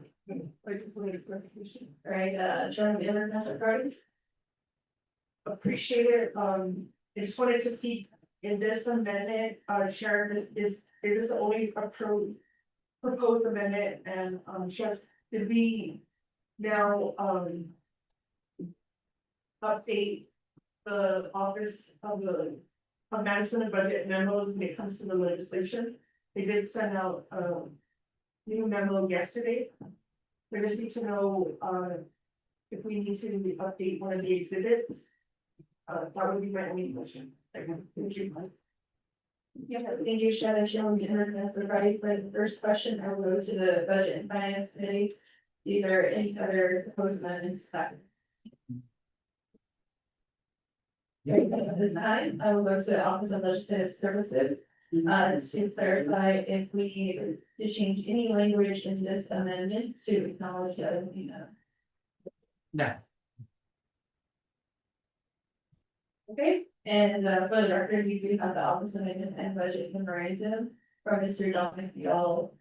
right, Chairman Miller, Councilor Carter. Appreciate it, I just wanted to see in this amendment, Chair, is this the only proposed amendment, and Chair, did we now update the office of the of management and budget memos when it comes to the legislation. They did send out a new memo yesterday. We just need to know, if we need to update one of the exhibits. That would be my only question. Thank you. Yeah, thank you, Shannon, Sharon, and everybody for the first question. I will go to the budget and finance committee. Either any other proposed amendments that. At this time, I will go to the Office of Legislative Services. To clarify if we need to change any language in this amendment to acknowledge that, you know. No. Okay, and for the record, we do have the Office of Maintenance and Budget memorandum from Mr. Dominic Vial.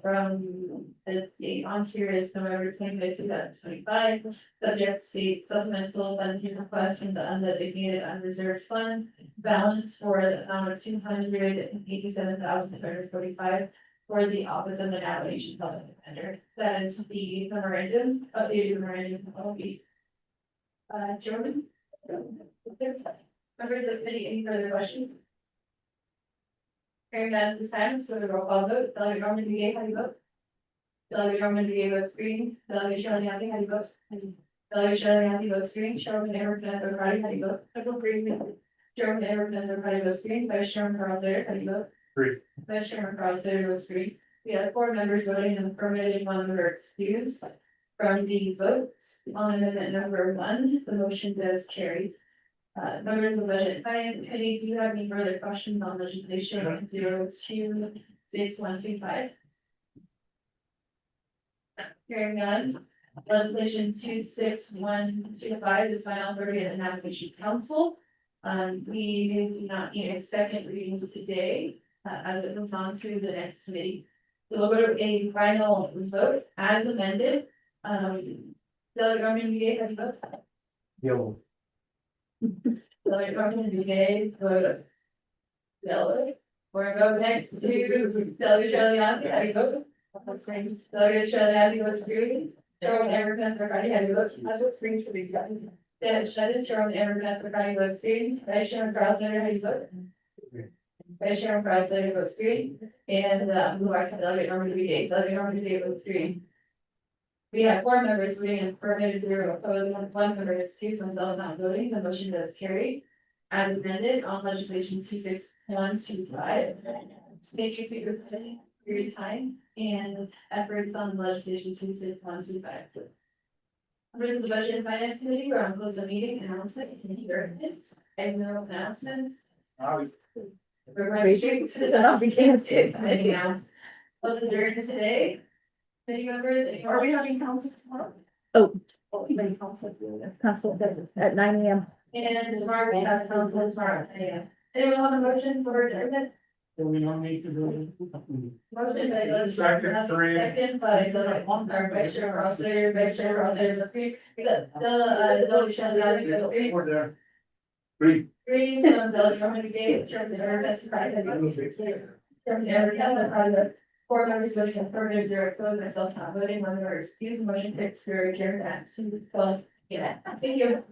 From the date on here is November 25th, 2025, subject to state supplemental funding request from the undesignated unreserved fund. Balance for the amount of $287,345 for the Office of the Navigation Public Defender. That is the memorandum, updated memorandum of the. Jordan? Member of the committee, any further questions? Hearing none at this time, let's go to roll call vote. Delegate Norman DeGay, how do you vote? Delegate Norman DeGay votes green. Delegate Shirley Yasi, how do you vote? Delegate Shirley Yasi votes green. Chairman Amber Vanessa Friday, how do you vote? I vote green. Chairman Amber Vanessa Friday votes green. Vice Chairman Carl Zaire, how do you vote? Green. Vice Chairman Carl Zaire votes green. We have 4 members voting in the affirmative, 1 member excused. From the votes on amendment number 1, the motion does carry. Members of the Budget and Finance Committee, do you have any further questions on legislation 026125? Hearing none, legislation 26125 is final authority of the Navigation Council. We do not need a second reading today, as it moves on to the next committee. So we'll go to a final vote as amended. Delegate Norman DeGay, how do you vote? Yellow. Delegate Norman DeGay, vote. Yellow. We're gonna go next to Delegate Shirley Yasi, how do you vote? Delegate Shirley Yasi votes green. Chairman Amber Vanessa Friday, how do you vote? I vote green for the executive. Then Shannon, Chairman Amber Vanessa Friday votes green. Vice Chairman Carl Center, how do you vote? Vice Chairman Carl Center votes green. And who are Delegate Norman DeGay, Delegate Norman DeGay votes green. We have 4 members voting in affirmative, 0 opposed, 1 member excused, themselves not voting. The motion does carry. As amended on legislation 26125. State your seat for your time and efforts on legislation 26125. Members of the Budget and Finance Committee, we're on close the meeting announcements and no announcements. We're going straight to the committee now. Let's adjourn today. Committee members, Are we having council tomorrow? Council says at 9 AM. and tomorrow we have council tomorrow. Anyone want a motion for adjournment? Do we not need to do? Motion by the. Second, three. Second by the, or Vice Chair Ross Later, Vice Chair Ross Later, the three, the, Shelley, the three. We're there. Three. Three, Delegate Norman DeGay, Chairman Amber Vanessa Friday, Chairman Amber Vanessa Friday, 4 members voting affirmative, 0 opposed, myself not voting, 1 member excused, motion carries to adjourn at 2:12. Yeah, thank you.